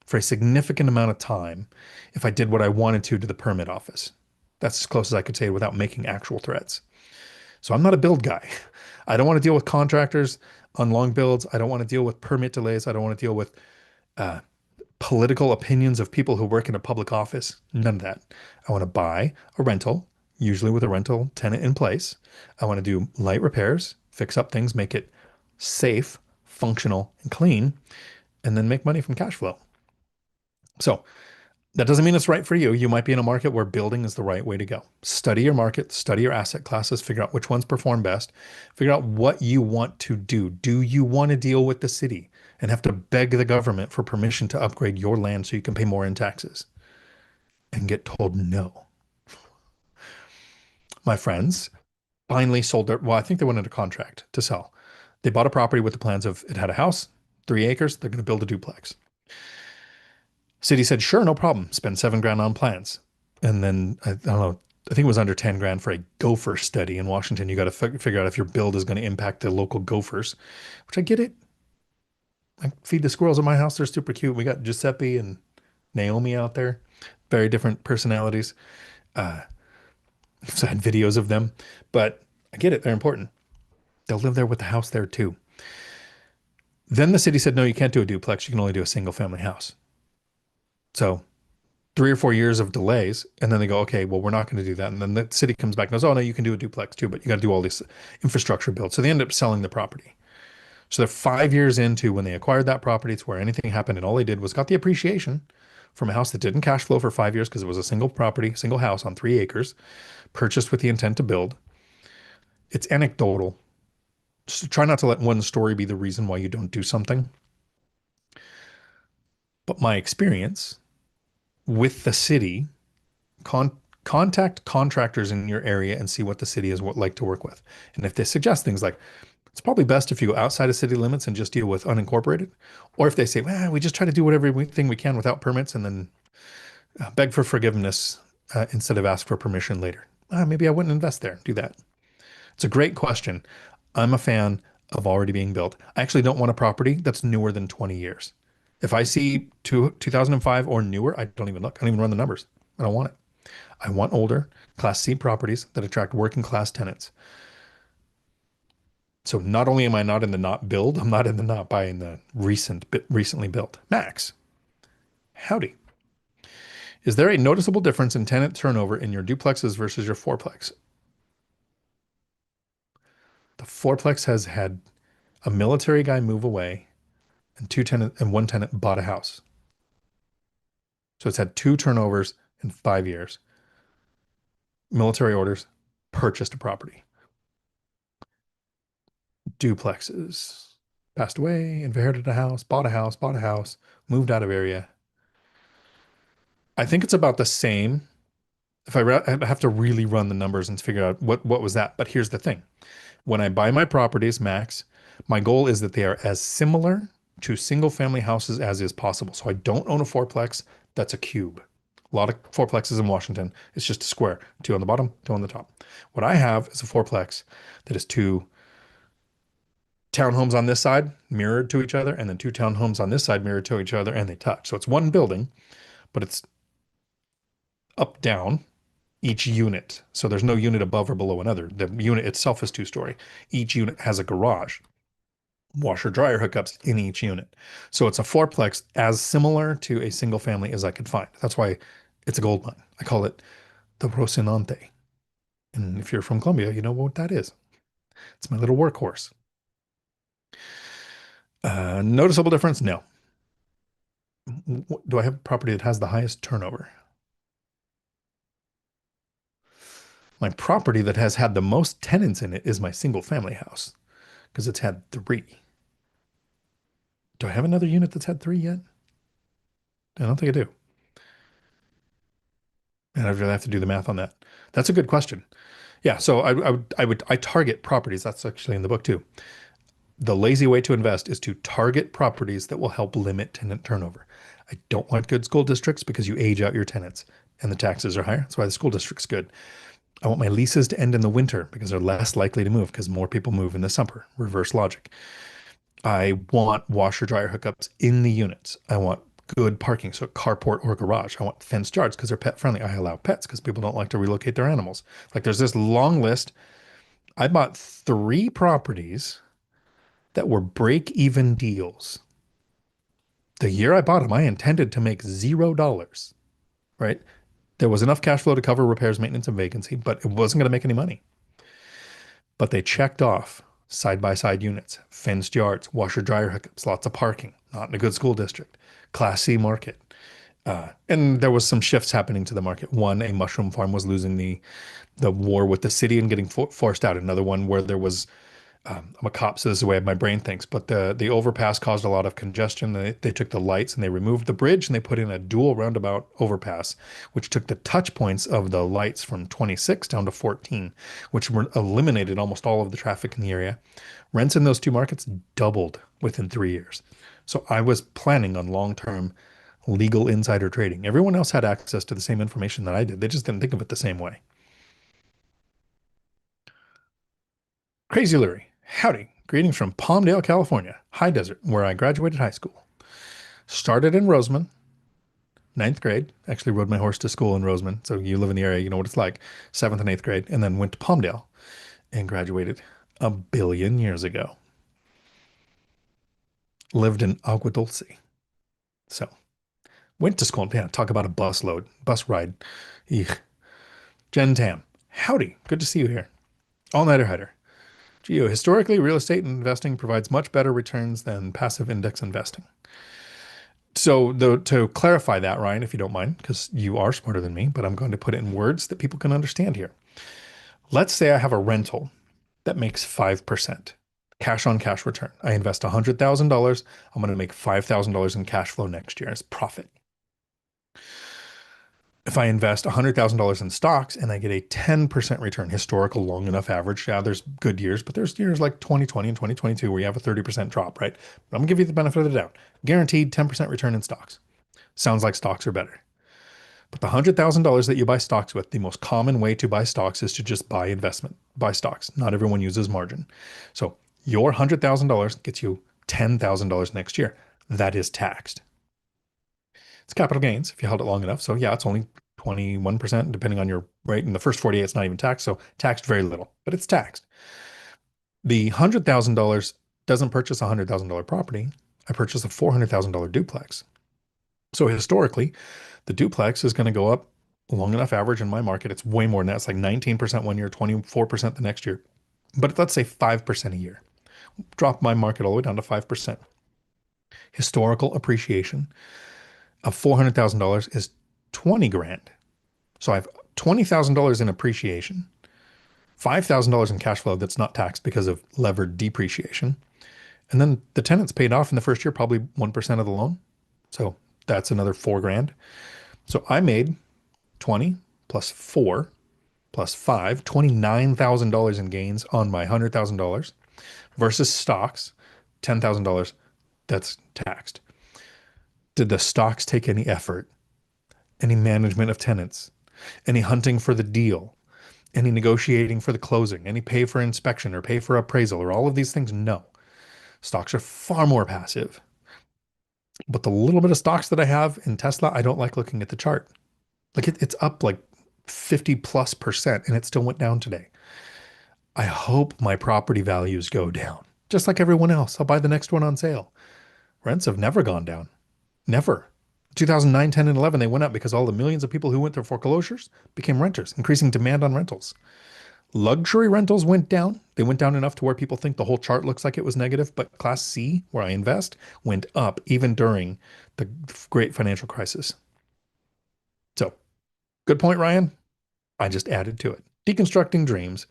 for a significant amount of time if I did what I wanted to the permit office. That's as close as I could say without making actual threats. So I'm not a build guy. I don't want to deal with contractors on long builds. I don't want to deal with permit delays. I don't want to deal with political opinions of people who work in a public office. None of that. I want to buy a rental, usually with a rental tenant in place. I want to do light repairs, fix up things, make it safe, functional, and clean, and then make money from cash flow. So that doesn't mean it's right for you. You might be in a market where building is the right way to go. Study your market, study your asset classes, figure out which ones perform best, figure out what you want to do. Do you want to deal with the city and have to beg the government for permission to upgrade your land so you can pay more in taxes and get told no? My friends finally sold well, I think they went into contract to sell. They bought a property with the plans of it had a house, 3 acres, they're going to build a duplex. City said, sure, no problem. Spend 7 grand on plans. And then I don't know, I think it was under 10 grand for a gopher study in Washington. You got to figure out if your build is going to impact the local gophers, which I get it. I feed the squirrels at my house. They're super cute. We got Giuseppe and Naomi out there, very different personalities. Uh, so I had videos of them, but I get it. They're important. They'll live there with the house there too. Then the city said, no, you can't do a duplex. You can only do a single family house. So 3 or 4 years of delays. And then they go, okay, well, we're not going to do that. And then the city comes back and goes, oh, no, you can do a duplex too, but you got to do all this infrastructure build. So they end up selling the property. So they're 5 years into when they acquired that property to where anything happened. And all they did was got the appreciation from a house that didn't cash flow for 5 years because it was a single property, single house on 3 acres, purchased with the intent to build. It's anecdotal. Just try not to let one story be the reason why you don't do something. But my experience with the city, con contact contractors in your area and see what the city is like to work with. And if they suggest things like, it's probably best if you go outside of city limits and just deal with unincorporated, or if they say, well, we just try to do whatever thing we can without permits and then beg for forgiveness instead of ask for permission later. Maybe I wouldn't invest there. Do that. It's a great question. I'm a fan of already being built. I actually don't want a property that's newer than 20 years. If I see 2005 or newer, I don't even look. I don't even run the numbers. I don't want it. I want older Class C properties that attract working class tenants. So not only am I not in the not build, I'm not in the not buying the recently built. Max, howdy. Is there a noticeable difference in tenant turnover in your duplexes versus your fourplex? The fourplex has had a military guy move away and one tenant bought a house. So it's had two turnovers in 5 years. Military orders, purchased a property. Duplexes, passed away, inherited a house, bought a house, moved out of area. I think it's about the same. If I have to really run the numbers and figure out what was that. But here's the thing. When I buy my properties, Max, my goal is that they are as similar to single family houses as is possible. So I don't own a fourplex that's a cube. A lot of fourplexes in Washington, it's just a square, two on the bottom, two on the top. What I have is a fourplex that is two townhomes on this side mirrored to each other, and then two townhomes on this side mirrored to each other, and they touch. So it's one building, but it's up, down, each unit. So there's no unit above or below another. The unit itself is two-story. Each unit has a garage, washer dryer hookups in each unit. So it's a fourplex as similar to a single family as I could find. That's why it's a gold mine. I call it the Rocinante. And if you're from Colombia, you know what that is. It's my little workhorse. Noticeable difference? No. Do I have a property that has the highest turnover? My property that has had the most tenants in it is my single family house because it's had 3. Do I have another unit that's had 3 yet? I don't think I do. And I'd really have to do the math on that. That's a good question. Yeah, so I target properties. That's actually in the book too. The lazy way to invest is to target properties that will help limit tenant turnover. I don't want good school districts because you age out your tenants and the taxes are higher. That's why the school district's good. I want my leases to end in the winter because they're less likely to move because more people move in the summer. Reverse logic. I want washer dryer hookups in the units. I want good parking, so carport or garage. I want fenced yards because they're pet friendly. I allow pets because people don't like to relocate their animals. Like there's this long list. I bought 3 properties that were break-even deals. The year I bought them, I intended to make $0, right? There was enough cash flow to cover repairs, maintenance, and vacancy, but it wasn't going to make any money. But they checked off side-by-side units, fenced yards, washer dryer hookups, lots of parking, not in a good school district, Class C market. And there was some shifts happening to the market. One, a mushroom farm was losing the war with the city and getting forced out. Another one where there was I'm a cop, so this is the way my brain thinks, but the overpass caused a lot of congestion. They took the lights and they removed the bridge and they put in a dual roundabout overpass, which took the touch points of the lights from 26 down to 14, which eliminated almost all of the traffic in the area. Rents in those 2 markets doubled within 3 years. So I was planning on long-term legal insider trading. Everyone else had access to the same information that I did. They just didn't think of it the same way. Crazy Lurie, howdy. Greetings from Palmdale, California, high desert, where I graduated high school. Started in Roseman, ninth grade. Actually rode my horse to school in Roseman. So you live in the area, you know what it's like. Seventh and eighth grade, and then went to Palmdale and graduated a billion years ago. Lived in Agua Dulce. So went to school. Yeah, talk about a bus ride. Eek. Jen Tam, howdy. Good to see you here. All-nighter hider. Geo, historically, real estate investing provides much better returns than passive index investing. So to clarify that, Ryan, if you don't mind, because you are smarter than me, but I'm going to put it in words that people can understand here. Let's say I have a rental that makes 5% cash on cash return. I invest $100,000. I'm going to make $5,000 in cash flow next year as profit. If I invest $100,000 in stocks and I get a 10% return, historical long enough average, yeah, there's good years, but there's years like 2020 and 2022 where you have a 30% drop, right? But I'm gonna give you the benefit of the doubt. Guaranteed 10% return in stocks. Sounds like stocks are better. But the $100,000 that you buy stocks with, the most common way to buy stocks is to just buy stocks. Not everyone uses margin. So your $100,000 gets you $10,000 next year. That is taxed. It's capital gains if you held it long enough. So yeah, it's only 21% depending on your rate. In the first 48, it's not even taxed. So taxed very little, but it's taxed. The $100,000 doesn't purchase a $100,000 property. I purchase a $400,000 duplex. So historically, the duplex is going to go up long enough average in my market. It's way more than that. It's like 19% one year, 24% the next year. But let's say 5% a year. Drop my market all the way down to 5%. Historical appreciation of $400,000 is 20 grand. So I have $20,000 in appreciation, $5,000 in cash flow that's not taxed because of levered depreciation. And then the tenant's paid off in the first year, probably 1% of the loan. So that's another 4 grand. So I made 20 plus 4 plus 5, $29,000 in gains on my $100,000 versus stocks, $10,000 that's taxed. Did the stocks take any effort, any management of tenants, any hunting for the deal, any negotiating for the closing, any pay for inspection or pay for appraisal or all of these things? No. Stocks are far more passive. But the little bit of stocks that I have in Tesla, I don't like looking at the chart. Like it's up like 50+% and it still went down today. I hope my property values go down. Just like everyone else, I'll buy the next one on sale. Rents have never gone down. Never. 2009, 10, and 11, they went up because all the millions of people who went through foreclosures became renters, increasing demand on rentals. Luxury rentals went down. They went down enough to where people think the whole chart looks like it was negative, but Class C, where I invest, went up even during the great financial crisis. So, good point, Ryan. I just added to it. Deconstructing Dreams,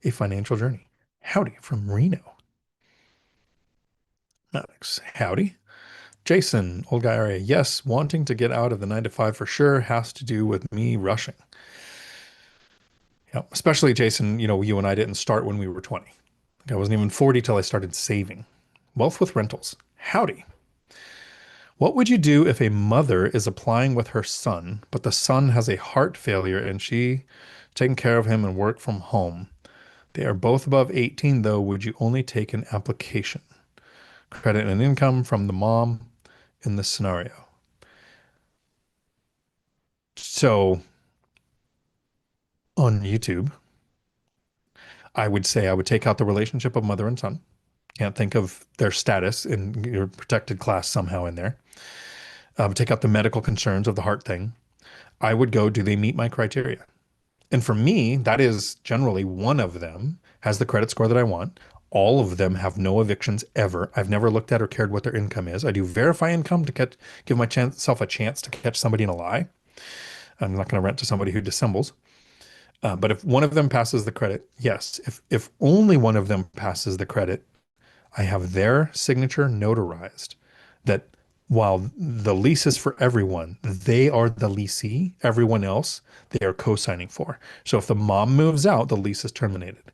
a financial journey. Howdy from Reno. Alex, howdy. Jason, old guy area. Yes, wanting to get out of the 9 to 5 for sure has to do with me rushing. Yeah, especially Jason, you and I didn't start when we were 20. Like I wasn't even 40 till I started saving. Wealth with rentals. Howdy. What would you do if a mother is applying with her son, but the son has a heart failure and she taking care of him and work from home? They are both above 18 though. Would you only take an application? Credit and income from the mom in the scenario. So on YouTube, I would say I would take out the relationship of mother and son. Can't think of their status in your protected class somehow in there. Take out the medical concerns of the heart thing. I would go, do they meet my criteria? And for me, that is generally one of them has the credit score that I want. All of them have no evictions ever. I've never looked at or cared what their income is. I do verify income to give myself a chance to catch somebody in a lie. I'm not going to rent to somebody who dissembles. But if one of them passes the credit, yes. If only one of them passes the credit, I have their signature notarized that while the lease is for everyone, they are the leasee. Everyone else, they are co-signing for. So if the mom moves out, the lease is terminated.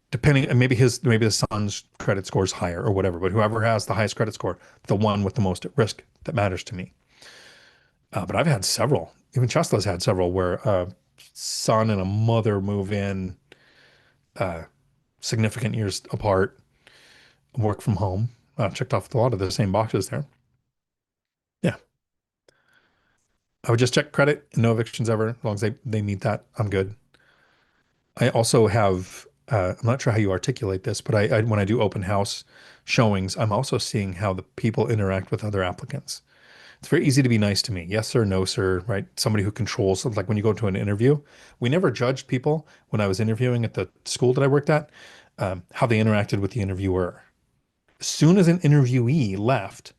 Depending, and maybe the son's credit score is higher or whatever, but whoever has the highest credit score, the one with the most at risk, that matters to me. But I've had several, even Chesla's had several where a son and a mother move in significant years apart, work from home. Checked off a lot of the same boxes there. Yeah. I would just check credit, no evictions ever. As long as they meet that, I'm good. I also have, I'm not sure how you articulate this, but when I do open house showings, I'm also seeing how the people interact with other applicants. It's very easy to be nice to me. Yes, sir, no, sir, right? Somebody who controls, like when you go to an interview, we never judged people when I was interviewing at the school that I worked at, how they interacted with the interviewer. As soon as an interviewee left,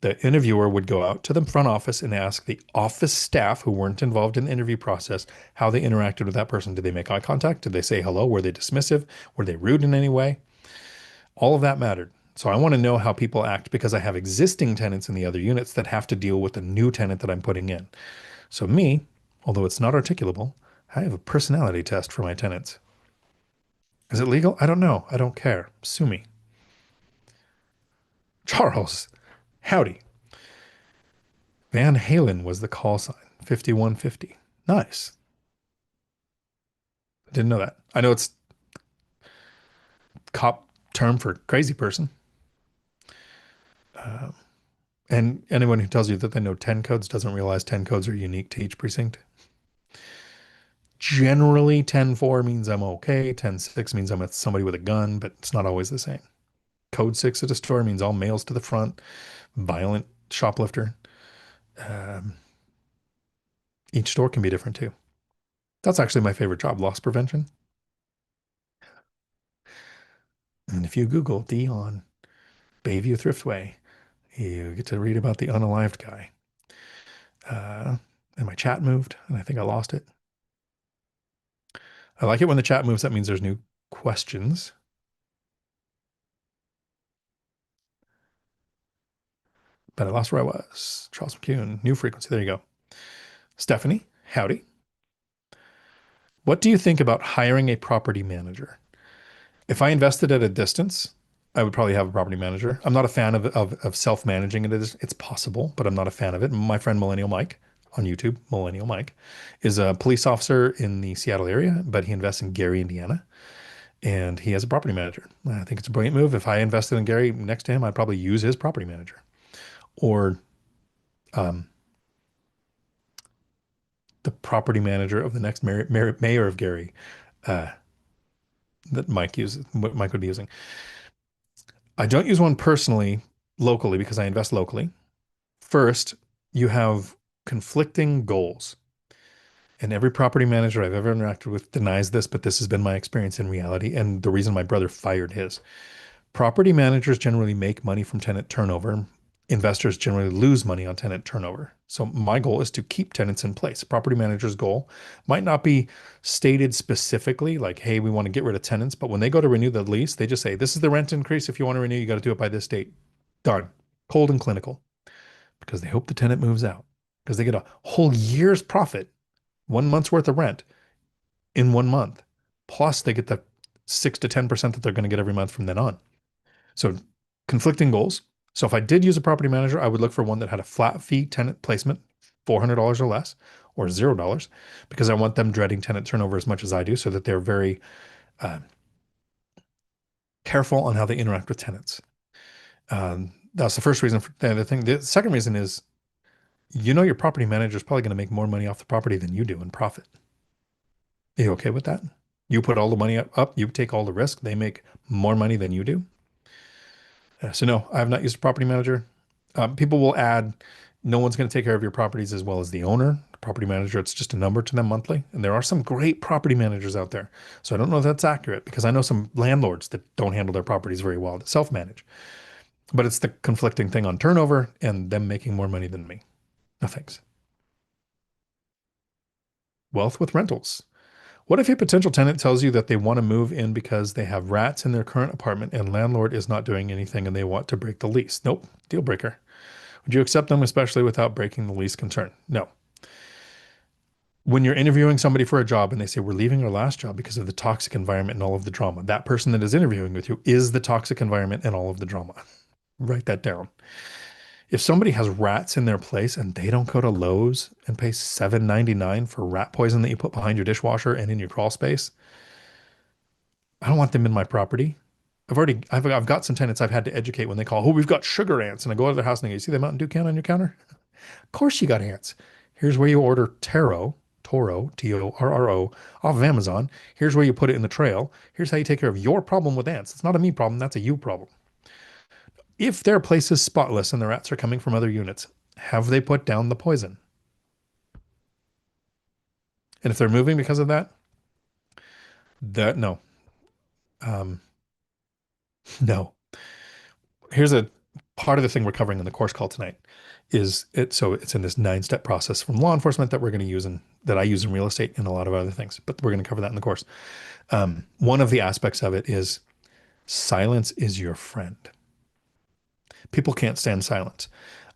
the interviewer would go out to the front office and ask the office staff who weren't involved in the interview process how they interacted with that person. Did they make eye contact? Did they say hello? Were they dismissive? Were they rude in any way? All of that mattered. So I want to know how people act because I have existing tenants in the other units that have to deal with the new tenant that I'm putting in. So me, although it's not articulable, I have a personality test for my tenants. Is it legal? I don't know. I don't care. Sue me. Charles, howdy. Van Halen was the call sign. 5150. Nice. I didn't know that. I know it's cop term for crazy person. Uh, and anyone who tells you that they know 10 codes doesn't realize 10 codes are unique to each precinct. Generally, 10-4 means I'm okay. 10-6 means I'm with somebody with a gun, but it's not always the same. Code 6 at a store means all males to the front, violent shoplifter. Um, each store can be different too. That's actually my favorite job, loss prevention. And if you Google Dion Bayview Thriftway, you get to read about the unalived guy. And my chat moved, and I think I lost it. I like it when the chat moves. That means there's new questions. But I lost where I was. Charles McCune, new frequency. There you go. Stephanie, howdy. What do you think about hiring a property manager? If I invested at a distance, I would probably have a property manager. I'm not a fan of self-managing it. It's possible, but I'm not a fan of it. My friend Millennial Mike on YouTube, Millennial Mike, is a police officer in the Seattle area, but he invests in Gary, Indiana, and he has a property manager. I think it's a brilliant move. If I invested in Gary next to him, I'd probably use his property manager. Or um, the property manager of the next mayor of Gary uh, that Mike uses, what Mike would be using. I don't use one personally locally because I invest locally. First, you have conflicting goals. And every property manager I've ever interacted with denies this, but this has been my experience in reality and the reason my brother fired his. Property managers generally make money from tenant turnover. Investors generally lose money on tenant turnover. So my goal is to keep tenants in place. Property manager's goal might not be stated specifically like, hey, we want to get rid of tenants, but when they go to renew the lease, they just say, this is the rent increase. If you want to renew, you got to do it by this date. Done. Cold and clinical. Because they hope the tenant moves out. Because they get a whole year's profit, 1 month's worth of rent in 1 month. Plus they get the 6 to 10% that they're going to get every month from then on. So conflicting goals. So if I did use a property manager, I would look for one that had a flat fee tenant placement, $400 or less, or $0, because I want them dreading tenant turnover as much as I do, so that they're very careful on how they interact with tenants. That's the first reason. The second reason is, your property manager is probably going to make more money off the property than you do in profit. Are you okay with that? You put all the money up, you take all the risk. They make more money than you do. So no, I have not used a property manager. People will add, no one's going to take care of your properties as well as the owner. Property manager, it's just a number to them monthly. And there are some great property managers out there. So I don't know if that's accurate because I know some landlords that don't handle their properties very well, that self-manage. But it's the conflicting thing on turnover and them making more money than me. No thanks. Wealth with rentals. What if a potential tenant tells you that they want to move in because they have rats in their current apartment and landlord is not doing anything and they want to break the lease? Nope, deal breaker. Would you accept them, especially without breaking the lease concern? No. When you're interviewing somebody for a job and they say, we're leaving our last job because of the toxic environment and all of the drama, that person that is interviewing with you is the toxic environment and all of the drama. Write that down. If somebody has rats in their place and they don't go to Lowe's and pay $7.99 for rat poison that you put behind your dishwasher and in your crawl space, I don't want them in my property. I've got some tenants I've had to educate when they call, oh, we've got sugar ants. And I go to their house and I go, you see that Mountain Dew can on your counter? Of course you got ants. Here's where you order Toro, Torro, off of Amazon. Here's where you put it in the trail. Here's how you take care of your problem with ants. It's not a me problem, that's a you problem. If their place is spotless and the rats are coming from other units, have they put down the poison? And if they're moving because of that, no. Um, no. Here's a part of the thing we're covering in the course call tonight is it so it's in this 9-step process from law enforcement that we're going to use and that I use in real estate and a lot of other things, but we're going to cover that in the course. One of the aspects of it is silence is your friend. People can't stand silence.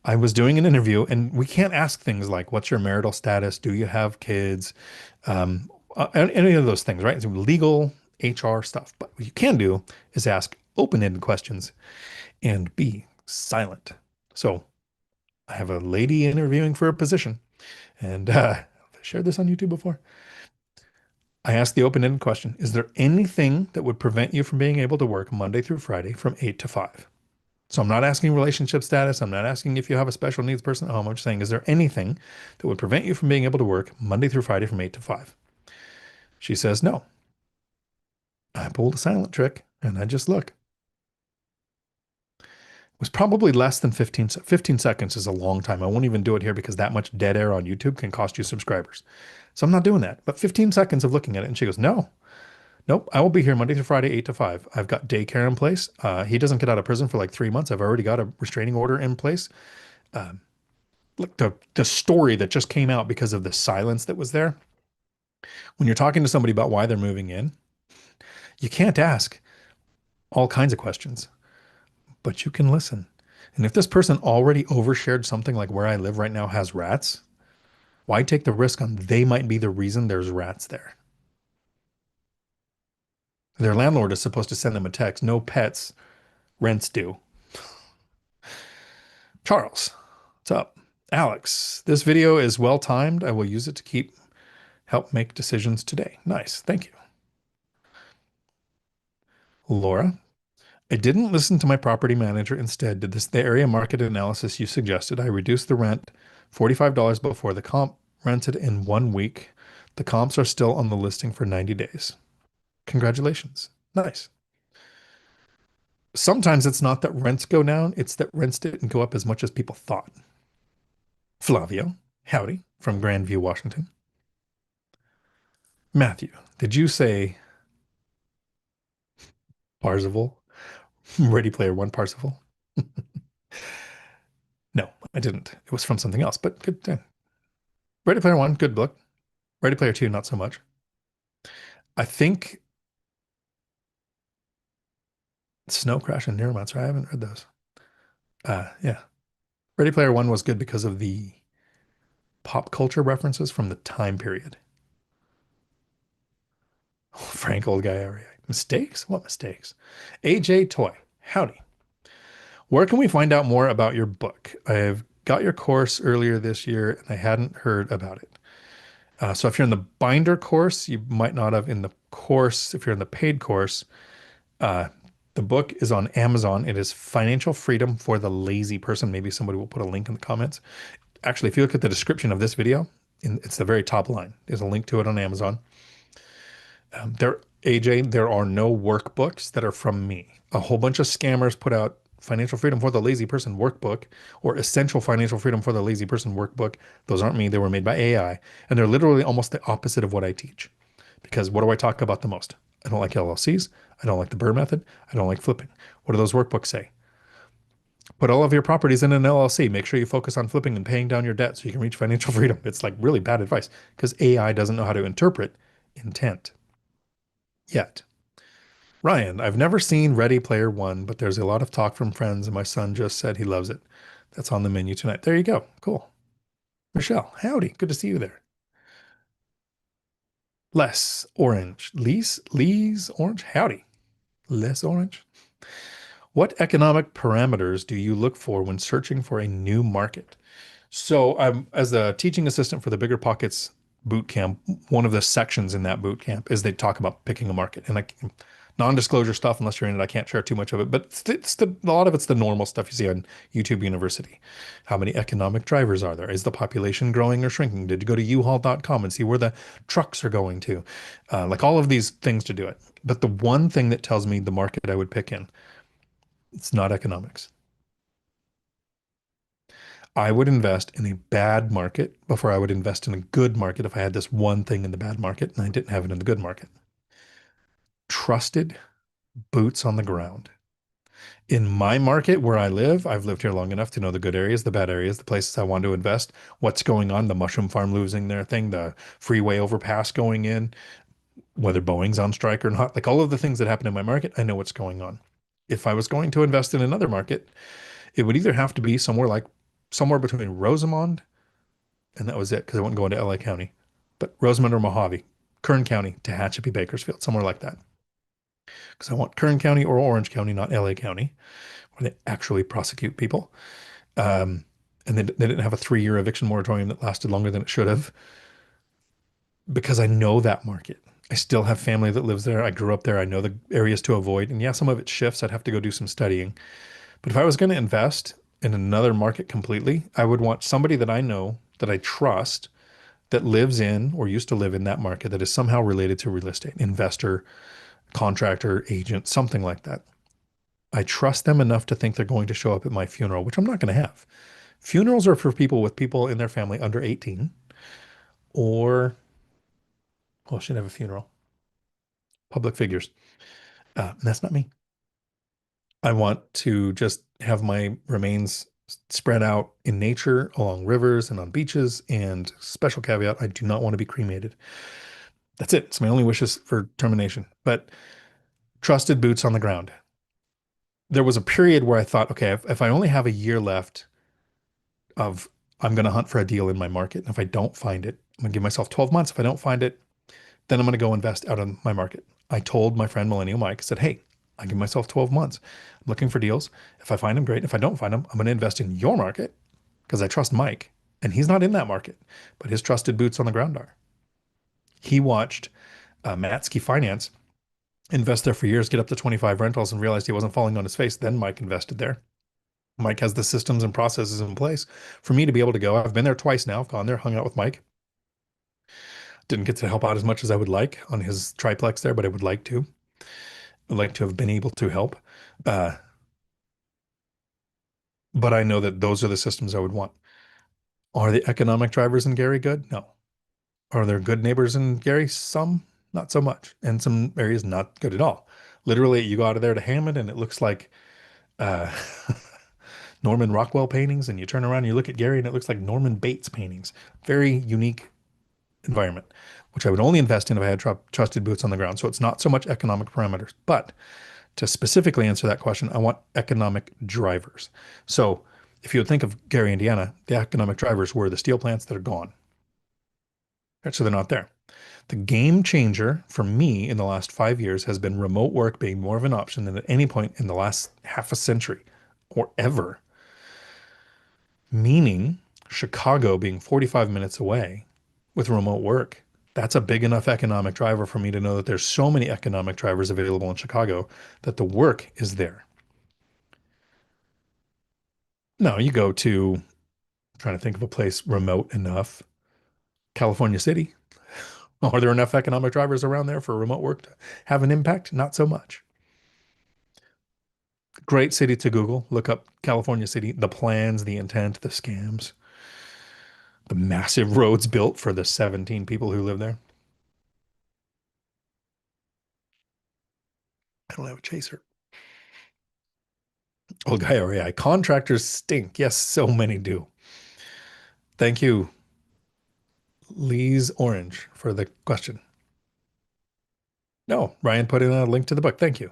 I was doing an interview and we can't ask things like, what's your marital status? Do you have kids? Any of those things, right? It's legal HR stuff. But what you can do is ask open-ended questions and be silent. So I have a lady interviewing for a position and I shared this on YouTube before. I asked the open-ended question, is there anything that would prevent you from being able to work Monday through Friday from 8 to 5? So I'm not asking relationship status. I'm not asking if you have a special needs person at home. I'm just saying, is there anything that would prevent you from being able to work Monday through Friday from 8 to 5? She says no. I pulled a silent trick and I just look. It was probably less than 15 seconds is a long time. I won't even do it here because that much dead air on YouTube can cost you subscribers. So I'm not doing that. But 15 seconds of looking at it and she goes, no. Nope, I will be here Monday through Friday, 8 to 5. I've got daycare in place. He doesn't get out of prison for like 3 months. I've already got a restraining order in place. Look, the story that just came out because of the silence that was there. When you're talking to somebody about why they're moving in, you can't ask all kinds of questions, but you can listen. And if this person already overshared something like where I live right now has rats, why take the risk on they might be the reason there's rats there? Their landlord is supposed to send them a text, no pets, rent's due. Charles, what's up? Alex, this video is well timed. I will use it to help make decisions today. Nice, thank you. Laura, I didn't listen to my property manager. Instead, did the area market analysis you suggested. I reduced the rent $45 before the comp rented in 1 week. The comps are still on the listing for 90 days. Congratulations. Nice. Sometimes it's not that rents go down, it's that rents didn't go up as much as people thought. Flavio, howdy, from Grandview, Washington. Matthew, did you say Parzival? Ready Player One Parzival? No, I didn't. It was from something else, but good. Ready Player One, good book. Ready Player Two, not so much. I think Snow Crash and Neuromancer, I haven't read those. Yeah. Ready Player One was good because of the pop culture references from the time period. Oh, Frank, old guy area. Mistakes? What mistakes? AJ Toy, howdy. Where can we find out more about your book? I've got your course earlier this year and I hadn't heard about it. So if you're in the binder course, you might not have in the course. If you're in the paid course, the book is on Amazon. It is Financial Freedom for the Lazy Person. Maybe somebody will put a link in the comments. Actually, if you look at the description of this video, it's the very top line. There's a link to it on Amazon. AJ, there are no workbooks that are from me. A whole bunch of scammers put out Financial Freedom for the Lazy Person workbook or Essential Financial Freedom for the Lazy Person workbook. Those aren't me. They were made by AI. And they're literally almost the opposite of what I teach. Because what do I talk about the most? I don't like LLCs. I don't like the Burr method. I don't like flipping. What do those workbooks say? Put all of your properties in an LLC. Make sure you focus on flipping and paying down your debt so you can reach financial freedom. It's like really bad advice because AI doesn't know how to interpret intent yet. Ryan, I've never seen Ready Player One, but there's a lot of talk from friends, and my son just said he loves it. That's on the menu tonight. There you go. Cool. Michelle, howdy. Good to see you there. Les Orange. Lee's Orange? Howdy. Les Orange. What economic parameters do you look for when searching for a new market? So I'm as a teaching assistant for the BiggerPockets boot camp, one of the sections in that boot camp is they talk about picking a market. And like non-disclosure stuff, unless you're in it, I can't share too much of it. But a lot of it's the normal stuff you see on YouTube University. How many economic drivers are there? Is the population growing or shrinking? Did you go to uhaul.com and see where the trucks are going to? Like all of these things to do it. But the one thing that tells me the market I would pick in, it's not economics. I would invest in a bad market before I would invest in a good market if I had this one thing in the bad market and I didn't have it in the good market. Trusted boots on the ground. In my market where I live, I've lived here long enough to know the good areas, the bad areas, the places I want to invest, what's going on, the mushroom farm losing their thing, the freeway overpass going in, whether Boeing's on strike or not, like all of the things that happen in my market, I know what's going on. If I was going to invest in another market, it would either have to be somewhere between Rosamond, and that was it because I wouldn't go into LA County, but Rosamond or Mojave, Kern County, Tehachapi, Bakersfield, somewhere like that. Because I want Kern County or Orange County, not LA County, where they actually prosecute people. Um, and they didn't have a 3-year eviction moratorium that lasted longer than it should have because I know that market. I still have family that lives there. I grew up there. I know the areas to avoid. And yeah, some of it shifts. I'd have to go do some studying. But if I was going to invest in another market completely, I would want somebody that I know, that I trust, that lives in or used to live in that market that is somehow related to real estate, investor, contractor, agent, something like that. I trust them enough to think they're going to show up at my funeral, which I'm not going to have. Funerals are for people with people in their family under 18 or, well, should have a funeral, public figures. That's not me. I want to just have my remains spread out in nature along rivers and on beaches. And special caveat, I do not want to be cremated. That's it. It's my only wishes for termination. But trusted boots on the ground. There was a period where I thought, okay, if I only have a year left of I'm going to hunt for a deal in my market. And if I don't find it, I'm going to give myself 12 months. If I don't find it, then I'm going to go invest out of my market. I told my friend Millennial Mike, I said, hey, I give myself 12 months. I'm looking for deals. If I find them, great. If I don't find them, I'm going to invest in your market because I trust Mike. And he's not in that market, but his trusted boots on the ground are. He watched Matsky Finance invest there for years, get up to 25 rentals and realized he wasn't falling on his face. Then Mike invested there. Mike has the systems and processes in place for me to be able to go. I've been there twice now. I've gone there, hung out with Mike. Didn't get to help out as much as I would like on his triplex there, but I would like to. I'd like to have been able to help. Uh, but I know that those are the systems I would want. Are the economic drivers in Gary good? No. Are there good neighbors in Gary? Some, not so much. And some areas not good at all. Literally, you go out of there to Hammond and it looks like uh, Norman Rockwell paintings, and you turn around and you look at Gary and it looks like Norman Bates paintings. Very unique environment, which I would only invest in if I had trusted boots on the ground. So it's not so much economic parameters, but to specifically answer that question, I want economic drivers. So if you would think of Gary, Indiana, the economic drivers were the steel plants that are gone. Right, so they're not there. The game changer for me in the last 5 years has been remote work being more of an option than at any point in the last half a century or ever. Meaning Chicago being 45 minutes away with remote work. That's a big enough economic driver for me to know that there's so many economic drivers available in Chicago that the work is there. Now you go to, I'm trying to think of a place remote enough, California City. Are there enough economic drivers around there for remote work to have an impact? Not so much. Great city to Google. Look up California City, the plans, the intent, the scams, the massive roads built for the 17 people who live there. I don't have a chaser. Oh, Guy REI. Contractors stink. Yes, so many do. Thank you, Lee's Orange, for the question. No, Ryan put in a link to the book. Thank you.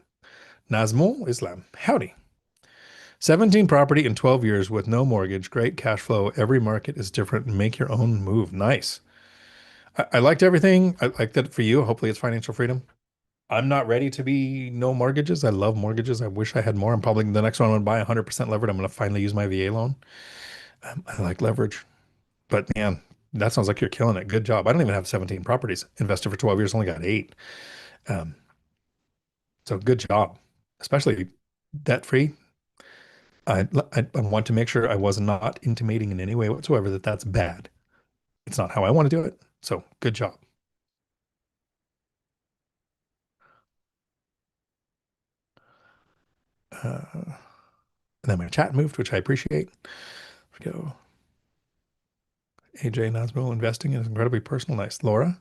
Nazmul Islam. Howdy. 17 property in 12 years with no mortgage. Great cash flow. Every market is different. Make your own move. Nice. I liked everything. I like that for you. Hopefully it's financial freedom. I'm not ready to be no mortgages. I love mortgages. I wish I had more. I'm probably the next one I'm going to buy 100% levered. I'm going to finally use my VA loan. I like leverage. But man, That sounds like you're killing it. Good job. I don't even have 17 properties. Invested for 12 years, only got eight. Um, so good job, especially debt free. I want to make sure I was not intimating in any way whatsoever that that's bad. It's not how I want to do it. So good job. And then my chat moved, which I appreciate. We go. AJ Nasmo, investing is incredibly personal. Nice. Laura.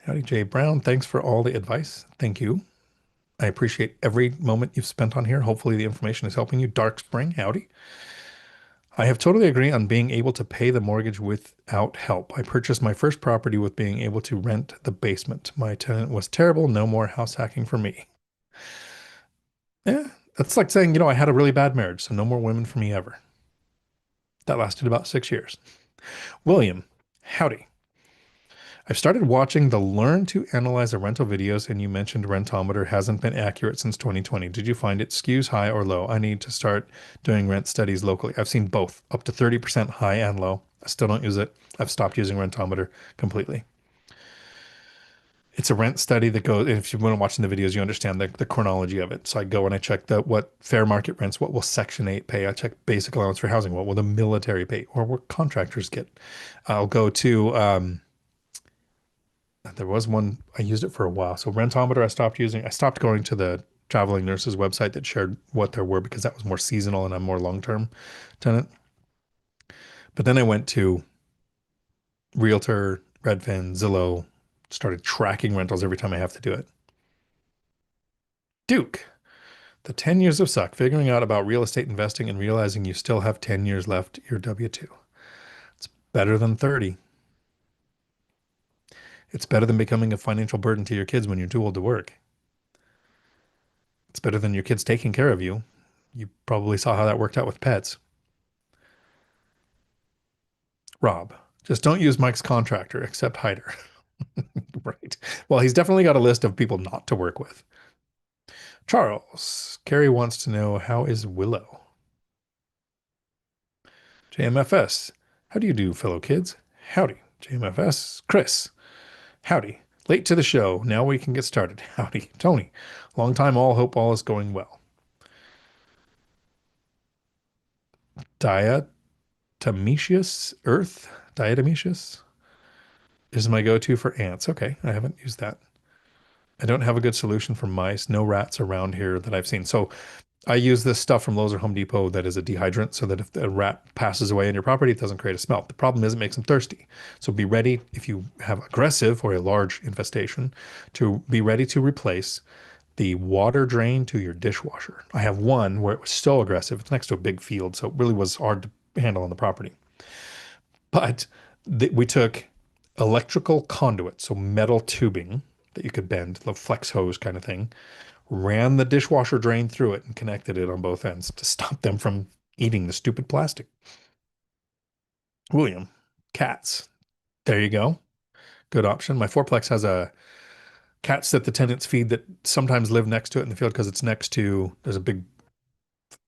Howdy, Jay Brown. Thanks for all the advice. Thank you. I appreciate every moment you've spent on here. Hopefully the information is helping you. Dark Spring. Howdy. I have totally agree on being able to pay the mortgage without help. I purchased my first property with being able to rent the basement. My tenant was terrible. No more house hacking for me. Yeah, that's like saying, I had a really bad marriage, so no more women for me ever. That lasted about 6 years. William, howdy. I've started watching the Learn to Analyze a Rental videos, and you mentioned Rentometer hasn't been accurate since 2020. Did you find it skews high or low? I need to start doing rent studies locally. I've seen both, up to 30% high and low. I still don't use it. I've stopped using Rentometer completely. It's a rent study that goes, if you've been watching the videos, you understand the chronology of it. So I go and I check what fair market rents, what will Section 8 pay? I check basic allowance for housing, what will the military pay, or what contractors get. I'll go to, there was one, I used it for a while. So Rentometer, I stopped using. I stopped going to the traveling nurses website that shared what there were because that was more seasonal and I'm more long-term tenant. But then I went to Realtor, Redfin, Zillow, started tracking rentals every time I have to do it. Duke, the 10 years of suck, figuring out about real estate investing and realizing you still have 10 years left your W-2. It's better than 30. It's better than becoming a financial burden to your kids when you're too old to work. It's better than your kids taking care of you. You probably saw how that worked out with pets. Rob, just don't use Mike's contractor except Hyder. Right. Well, he's definitely got a list of people not to work with. Charles, Carrie wants to know, how is Willow? JMFS, how do you do, fellow kids? Howdy. JMFS, Chris, howdy. Late to the show. Now we can get started. Howdy. Tony, long time all. Hope all is going well. Diatomecious Earth. Diatomecious is my go-to for ants. Okay, I haven't used that. I don't have a good solution for mice. No rats around here that I've seen. So I use this stuff from Lowe's or Home Depot that is a dehydrant so that if a rat passes away in your property, it doesn't create a smell. The problem is it makes them thirsty. So be ready if you have aggressive or a large infestation to be ready to replace the water drain to your dishwasher. I have one where it was so aggressive. It's next to a big field, so it really was hard to handle on the property. But we took electrical conduit, so metal tubing that you could bend, the flex hose kind of thing, ran the dishwasher drain through it and connected it on both ends to stop them from eating the stupid plastic. William, cats. There you go. Good option. My fourplex has a cats that the tenants feed that sometimes live next to it in the field because it's next to, there's a big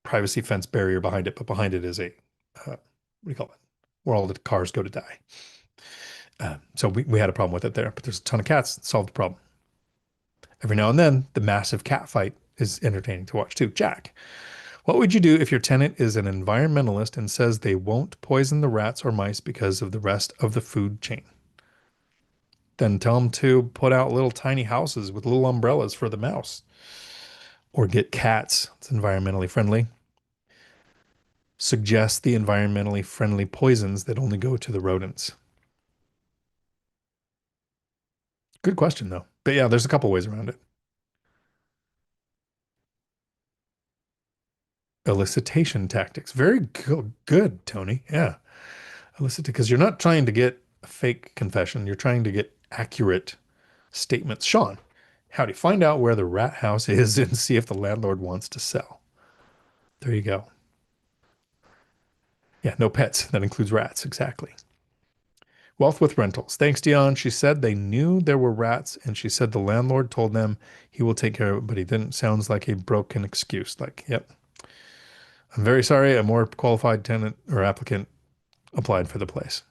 privacy fence barrier behind it, but behind it is a, what do you call it? Where all the cars go to die. So we had a problem with it there, but there's a ton of cats. Solved the problem. Every now and then, the massive cat fight is entertaining to watch too. Jack, what would you do if your tenant is an environmentalist and says they won't poison the rats or mice because of the rest of the food chain? Then tell them to put out little tiny houses with little umbrellas for the mouse. Or get cats. It's environmentally friendly. Suggest the environmentally friendly poisons that only go to the rodents. Good question, though. But yeah, there's a couple ways around it. Elicitation tactics. Very good, Tony. Yeah. Elicit, because you're not trying to get a fake confession. You're trying to get accurate statements. Sean, howdy. Find out where the rat house is and see if the landlord wants to sell. There you go. Yeah, no pets. That includes rats. Exactly. Wealth with rentals. Thanks, Dion. She said they knew there were rats, and she said the landlord told them he will take care of it, but he didn't. Sounds like a broken excuse. Like, yep. I'm very sorry. A more qualified tenant or applicant applied for the place.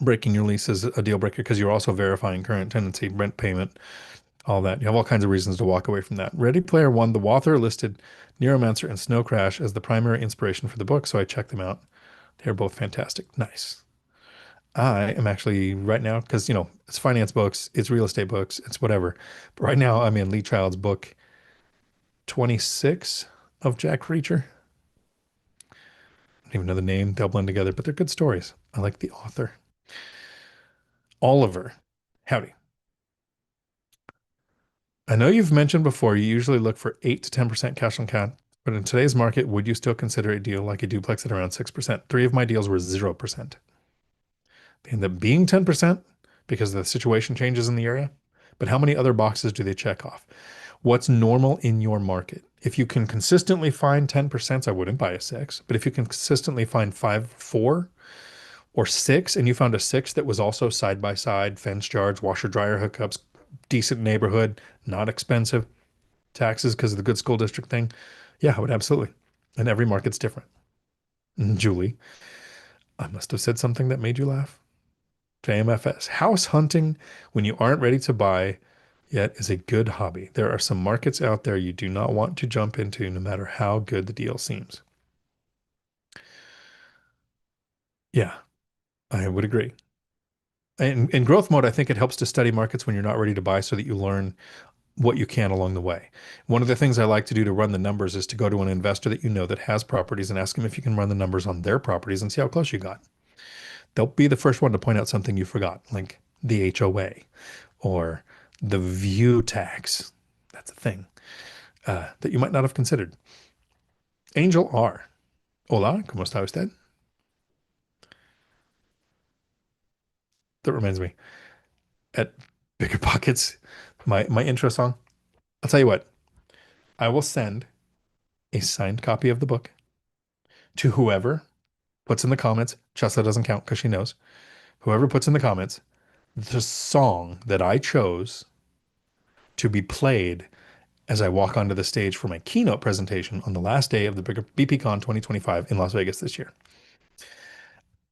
Breaking your lease is a deal breaker because you're also verifying current tenancy, rent payment, all that. You have all kinds of reasons to walk away from that. Ready Player One, the author listed Neuromancer and Snow Crash as the primary inspiration for the book, so I checked them out. They're both fantastic. Nice. I am actually right now, because it's finance books, it's real estate books, it's whatever. But right now I'm in Lee Child's book 26 of Jack Reacher. I don't even know the name, they'll blend together, but they're good stories. I like the author. Oliver. Howdy. I know you've mentioned before you usually look for 8 to 10% cash on cash, but in today's market, would you still consider a deal like a duplex at around 6%? Three of my deals were 0%. They end up being 10% because the situation changes in the area. But how many other boxes do they check off? What's normal in your market? If you can consistently find 10%, I wouldn't buy a six. But if you can consistently find five, four, or six, and you found a six that was also side by side, fenced yards, washer dryer hookups, decent neighborhood, not expensive, taxes because of the good school district thing, yeah, I would absolutely. And every market's different. Julie, I must have said something that made you laugh. JMFS. House hunting when you aren't ready to buy yet is a good hobby. There are some markets out there you do not want to jump into no matter how good the deal seems. Yeah, I would agree. In growth mode, I think it helps to study markets when you're not ready to buy so that you learn what you can along the way. One of the things I like to do to run the numbers is to go to an investor that you know that has properties and ask them if you can run the numbers on their properties and see how close you got. They'll be the first one to point out something you forgot, like the HOA or the view tax. That's a thing that you might not have considered. Angel R. Hola, ¿cómo está usted? That reminds me, at BiggerPockets, my intro song. I'll tell you what, I will send a signed copy of the book to whoever puts in the comments. Chessa doesn't count because she knows. Whoever puts in the comments the song that I chose to be played as I walk onto the stage for my keynote presentation on the last day of the bigger BPCon 2025 in Las Vegas this year.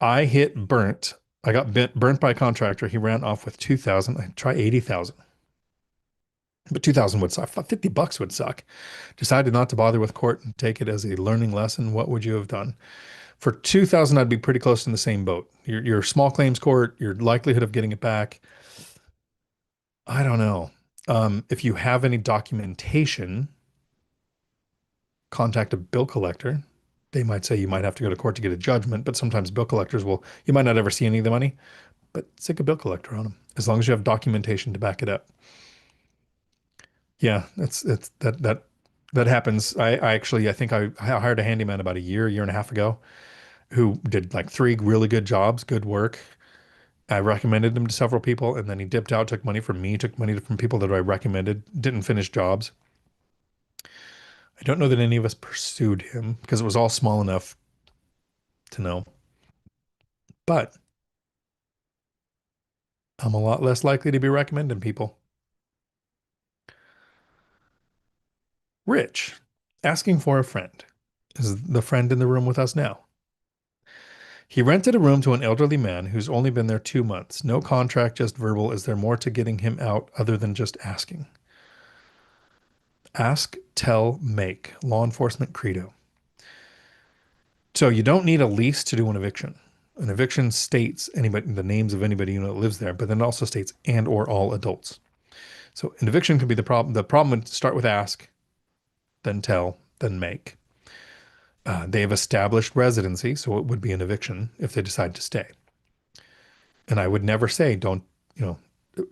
I hit burnt. I got burnt by a contractor. He ran off with 2,000. I try 80,000. But 2,000 would suck. $50 would suck. Decided not to bother with court and take it as a learning lesson. What would you have done? For 2,000, I'd be pretty close in the same boat. Your small claims court, your likelihood of getting it back. I don't know. If you have any documentation, contact a bill collector. They might say you might have to go to court to get a judgment, but sometimes bill collectors will, you might not ever see any of the money, but stick a bill collector on them as long as you have documentation to back it up. Yeah, it's that happens. I actually, I think I hired a handyman about a year and a half ago who did like three really good jobs, good work. I recommended him to several people, and then he dipped out, took money from me, took money from people that I recommended, didn't finish jobs. I don't know that any of us pursued him because it was all small enough to know. But I'm a lot less likely to be recommending people. Rich, asking for a friend. Is the friend in the room with us now? He rented a room to an elderly man who's only been there 2 months. No contract, just verbal. Is there more to getting him out other than just asking? Ask, tell, make. Law enforcement credo. So you don't need a lease to do an eviction. An eviction states anybody, the names of anybody you know that lives there, but then it also states and or all adults. So an eviction could be the problem. The problem would start with ask, then tell, then make. They have established residency, so it would be an eviction if they decide to stay. And I would never say you know,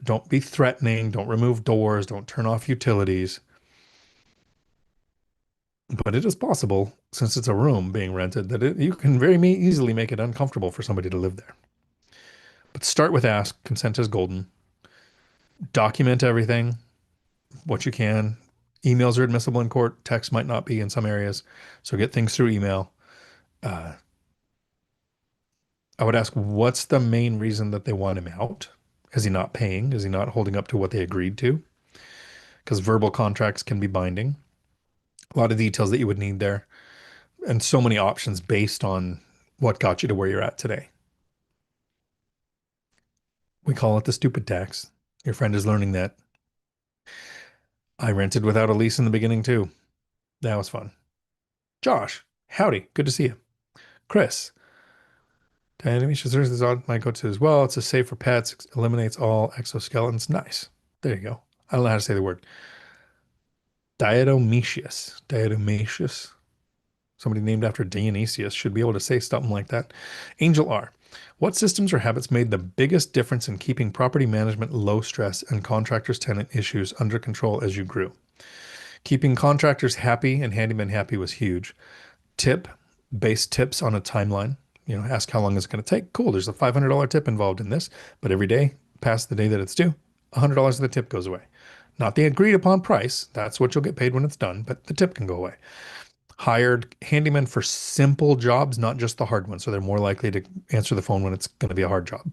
don't be threatening, don't remove doors, don't turn off utilities. But it is possible, since it's a room being rented, that you can very easily make it uncomfortable for somebody to live there. But start with ask, consent is golden. Document everything, what you can. Emails are admissible in court, text might not be in some areas. So get things through email. Uh, I would ask, what's the main reason that they want him out? Is he not paying? Is he not holding up to what they agreed to? Because verbal contracts can be binding. A lot of details that you would need there, and so many options based on what got you to where you're at today. We call it the stupid tax. Your friend is learning that. I rented without a lease in the beginning too. That was fun. Josh, howdy. Good to see you. Chris, animation service is on my go-to as well. It's a safe for pets, eliminates all exoskeletons. Nice. There you go. I don't know how to say the word. Diatomecius. Diatomecius. Somebody named after Dionysius should be able to say something like that. Angel R. What systems or habits made the biggest difference in keeping property management low stress and contractors' tenant issues under control as you grew? Keeping contractors happy and handymen happy was huge. Tip, base tips on a timeline. Ask how long is it going to take. Cool, there's a $500 tip involved in this, but every day past the day that it's due, $100 of the tip goes away. Not the agreed upon price. That's what you'll get paid when it's done, but the tip can go away. Hired handymen for simple jobs, not just the hard ones. So they're more likely to answer the phone when it's going to be a hard job.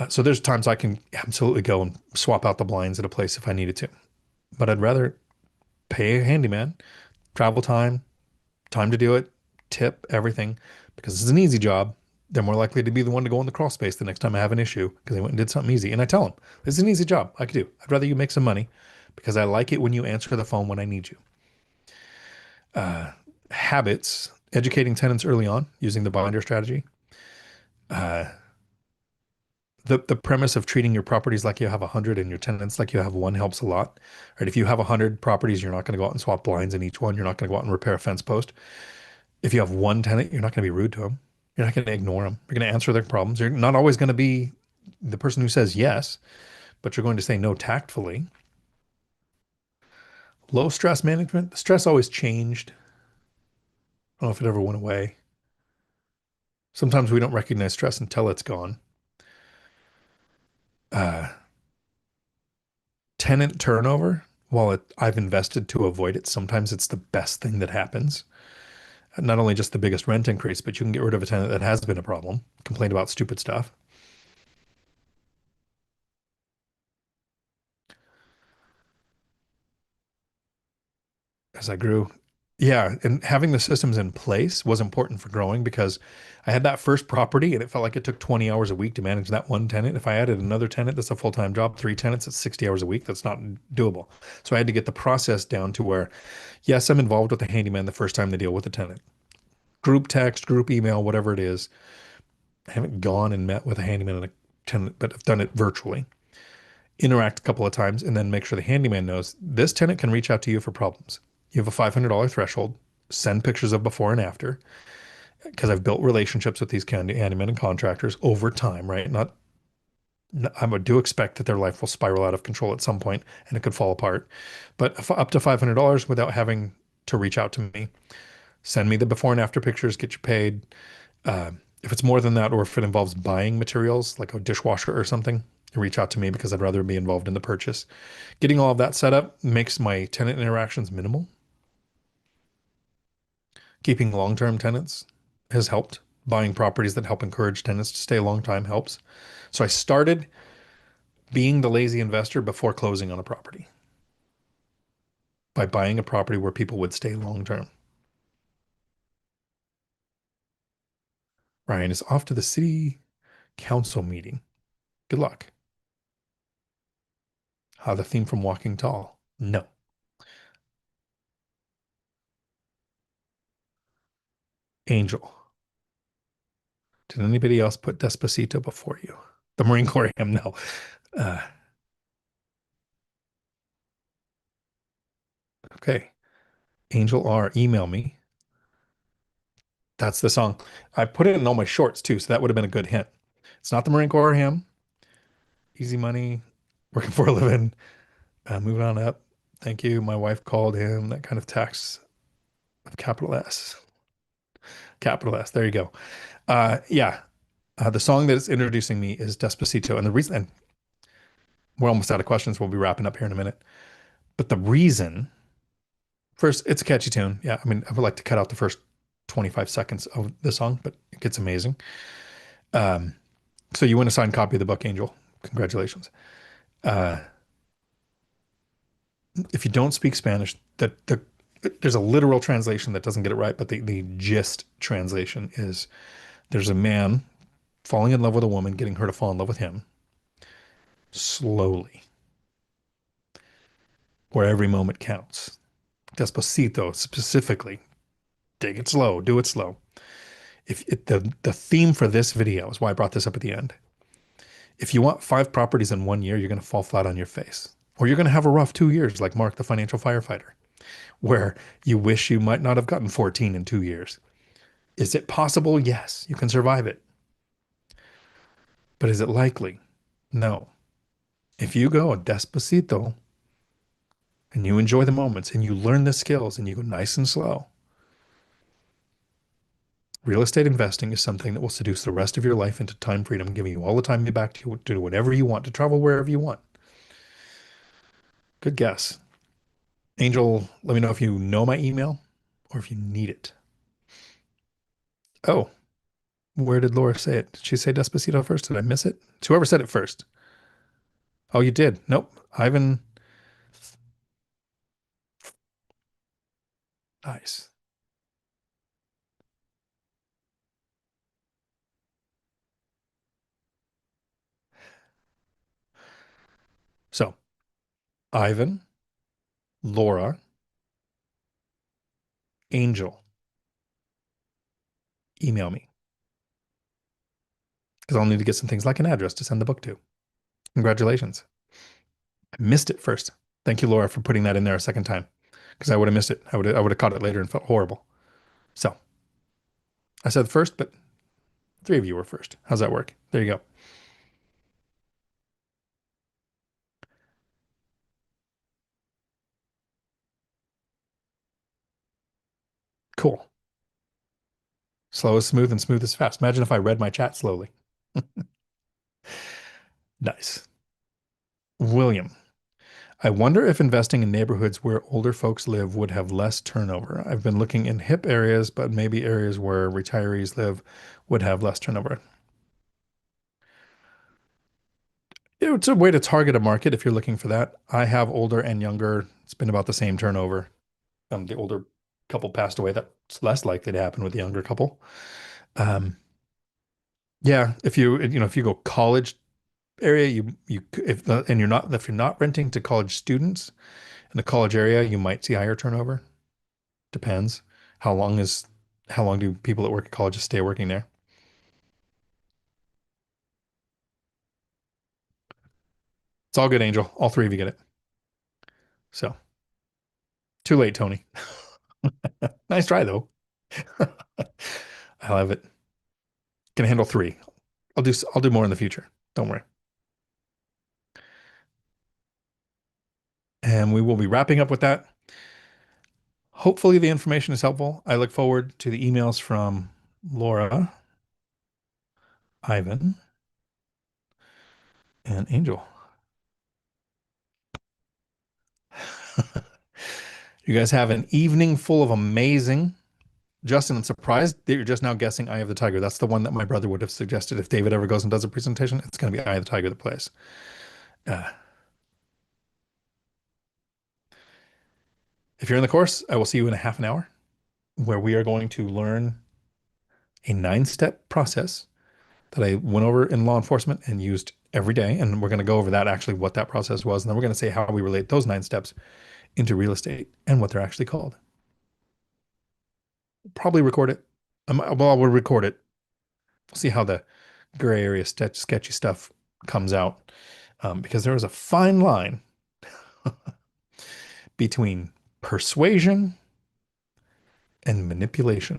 So there's times I can absolutely go and swap out the blinds at a place if I needed to. But I'd rather pay a handyman, travel time, time to do it, tip, everything, because it's an easy job. They're more likely to be the one to go in the crawl space the next time I have an issue because they went and did something easy. And I tell them, this is an easy job I could do. I'd rather you make some money because I like it when you answer the phone when I need you. Habits, educating tenants early on using the binder strategy. Uh, the premise of treating your properties like you have 100 and your tenants like you have one helps a lot. Right? If you have 100 properties, you're not going to go out and swap blinds in each one. You're not going to go out and repair a fence post. If you have one tenant, you're not going to be rude to them. You're not going to ignore them. You're going to answer their problems. You're not always going to be the person who says yes, but you're going to say no tactfully. Low stress management. The stress always changed. I don't know if it ever went away. Sometimes we don't recognize stress until it's gone. Uh, Tenant turnover, while I've invested to avoid it, sometimes it's the best thing that happens. Not only just the biggest rent increase, but you can get rid of a tenant that has been a problem, complain about stupid stuff. As I grew. Yeah, and having the systems in place was important for growing because I had that first property and it felt like it took 20 hours a week to manage that one tenant. If I added another tenant, that's a full-time job, three tenants, it's 60 hours a week. That's not doable. So I had to get the process down to where, yes, I'm involved with the handyman the first time they deal with the tenant. Group text, group email, whatever it is. I haven't gone and met with a handyman and a tenant, but I've done it virtually. Interact a couple of times and then make sure the handyman knows this tenant can reach out to you for problems. You have a $500 threshold. Send pictures of before and after because I've built relationships with these handymen and contractors over time, right? I do expect that their life will spiral out of control at some point and it could fall apart. But up to $500 without having to reach out to me, send me the before and after pictures, get you paid. Uh, if it's more than that, or if it involves buying materials like a dishwasher or something, reach out to me because I'd rather be involved in the purchase. Getting all of that set up makes my tenant interactions minimal. Keeping long-term tenants has helped. Buying properties that help encourage tenants to stay a long time helps. So I started being the lazy investor before closing on a property by buying a property where people would stay long term. Ryan is off to the city council meeting. Good luck. The theme from Walking Tall. No. Angel. Did anybody else put Despacito before you? The Marine Corps hymn? No. Uh, okay. Angel R, email me. That's the song. I put it in all my shorts too, so that would have been a good hint. It's not the Marine Corps hymn. Easy money, working for a living, moving on up. Thank you. My wife called him. That kind of tax with capital S. Capital S. There you go. Yeah. The song that is introducing me is Despacito. And the reason, and we're almost out of questions. We'll be wrapping up here in a minute. But the reason, first, it's a catchy tune. Yeah. I mean, I would like to cut out the first 25 seconds of the song, but it gets amazing. Um, so you win a signed copy of the book, Angel. Congratulations. Uh, if you don't speak Spanish, there's a literal translation that doesn't get it right, but the gist translation is there's a man falling in love with a woman, getting her to fall in love with him. slowly, where every moment counts. Despacito specifically. Take it slow, do it slow. The theme for this video is why I brought this up at the end. If you want 5 properties in 1 year, you're going to fall flat on your face. Or you're going to have a rough 2 years like Mark the financial firefighter, where you wish you might not have gotten 14 in 2 years. Is it possible? Yes, you can survive it. But is it likely? No. If you go a despacito and you enjoy the moments and you learn the skills and you go nice and slow, real estate investing is something that will seduce the rest of your life into time freedom, giving you all the time back to do whatever you want, to travel wherever you want. Good guess. Angel, let me know if you know my email or if you need it. Oh, where did Laura say it? Did she say Despacito first? Did I miss it? It's whoever said it first. Oh, you did. Nope. Ivan. Nice. So, Ivan, Laura, Angel, email me because I'll need to get some things like an address to send the book to. Congratulations. I missed it first. Thank you, Laura, for putting that in there a second time because I would have missed it. I would have caught it later and felt horrible. So, I said first, but 3 of you were first. How's that work? There you go. Cool. Slow is smooth and smooth is fast. Imagine if I read my chat slowly. Nice. William, I wonder if investing in neighborhoods where older folks live would have less turnover. I've been looking in hip areas, but maybe areas where retirees live would have less turnover. It's a way to target a market if you're looking for that. I have older and younger. It's been about the same turnover. The older couple passed away. That's less likely to happen with the younger couple. Um, yeah, if you go college area, you if the, and you're not if you're not renting to college students in the college area, you might see higher turnover. Depends. How long is how long do people that work at colleges stay working there? It's all good, Angel. All 3 of you get it. So too late, Tony. Nice try though. I love it. Can handle 3. I'll do more in the future. Don't worry. And we will be wrapping up with that. Hopefully the information is helpful. I look forward to the emails from Laura, Ivan, and Angel. You guys have an evening full of amazing. Justin, I'm surprised that you're just now guessing Eye of the Tiger. That's the one that my brother would have suggested if David ever goes and does a presentation. It's going to be Eye of the Tiger that plays. Uh, if you're in the course, I will see you in a half an hour where we are going to learn a 9-step process that I went over in law enforcement and used every day. And we're going to go over that actually, what that process was. And then we're going to say how we relate those 9 steps into real estate and what they're actually called. Probably record it. Well, we'll record it. We'll see how the gray area sketchy stuff comes out. Because there is a fine line between persuasion and manipulation.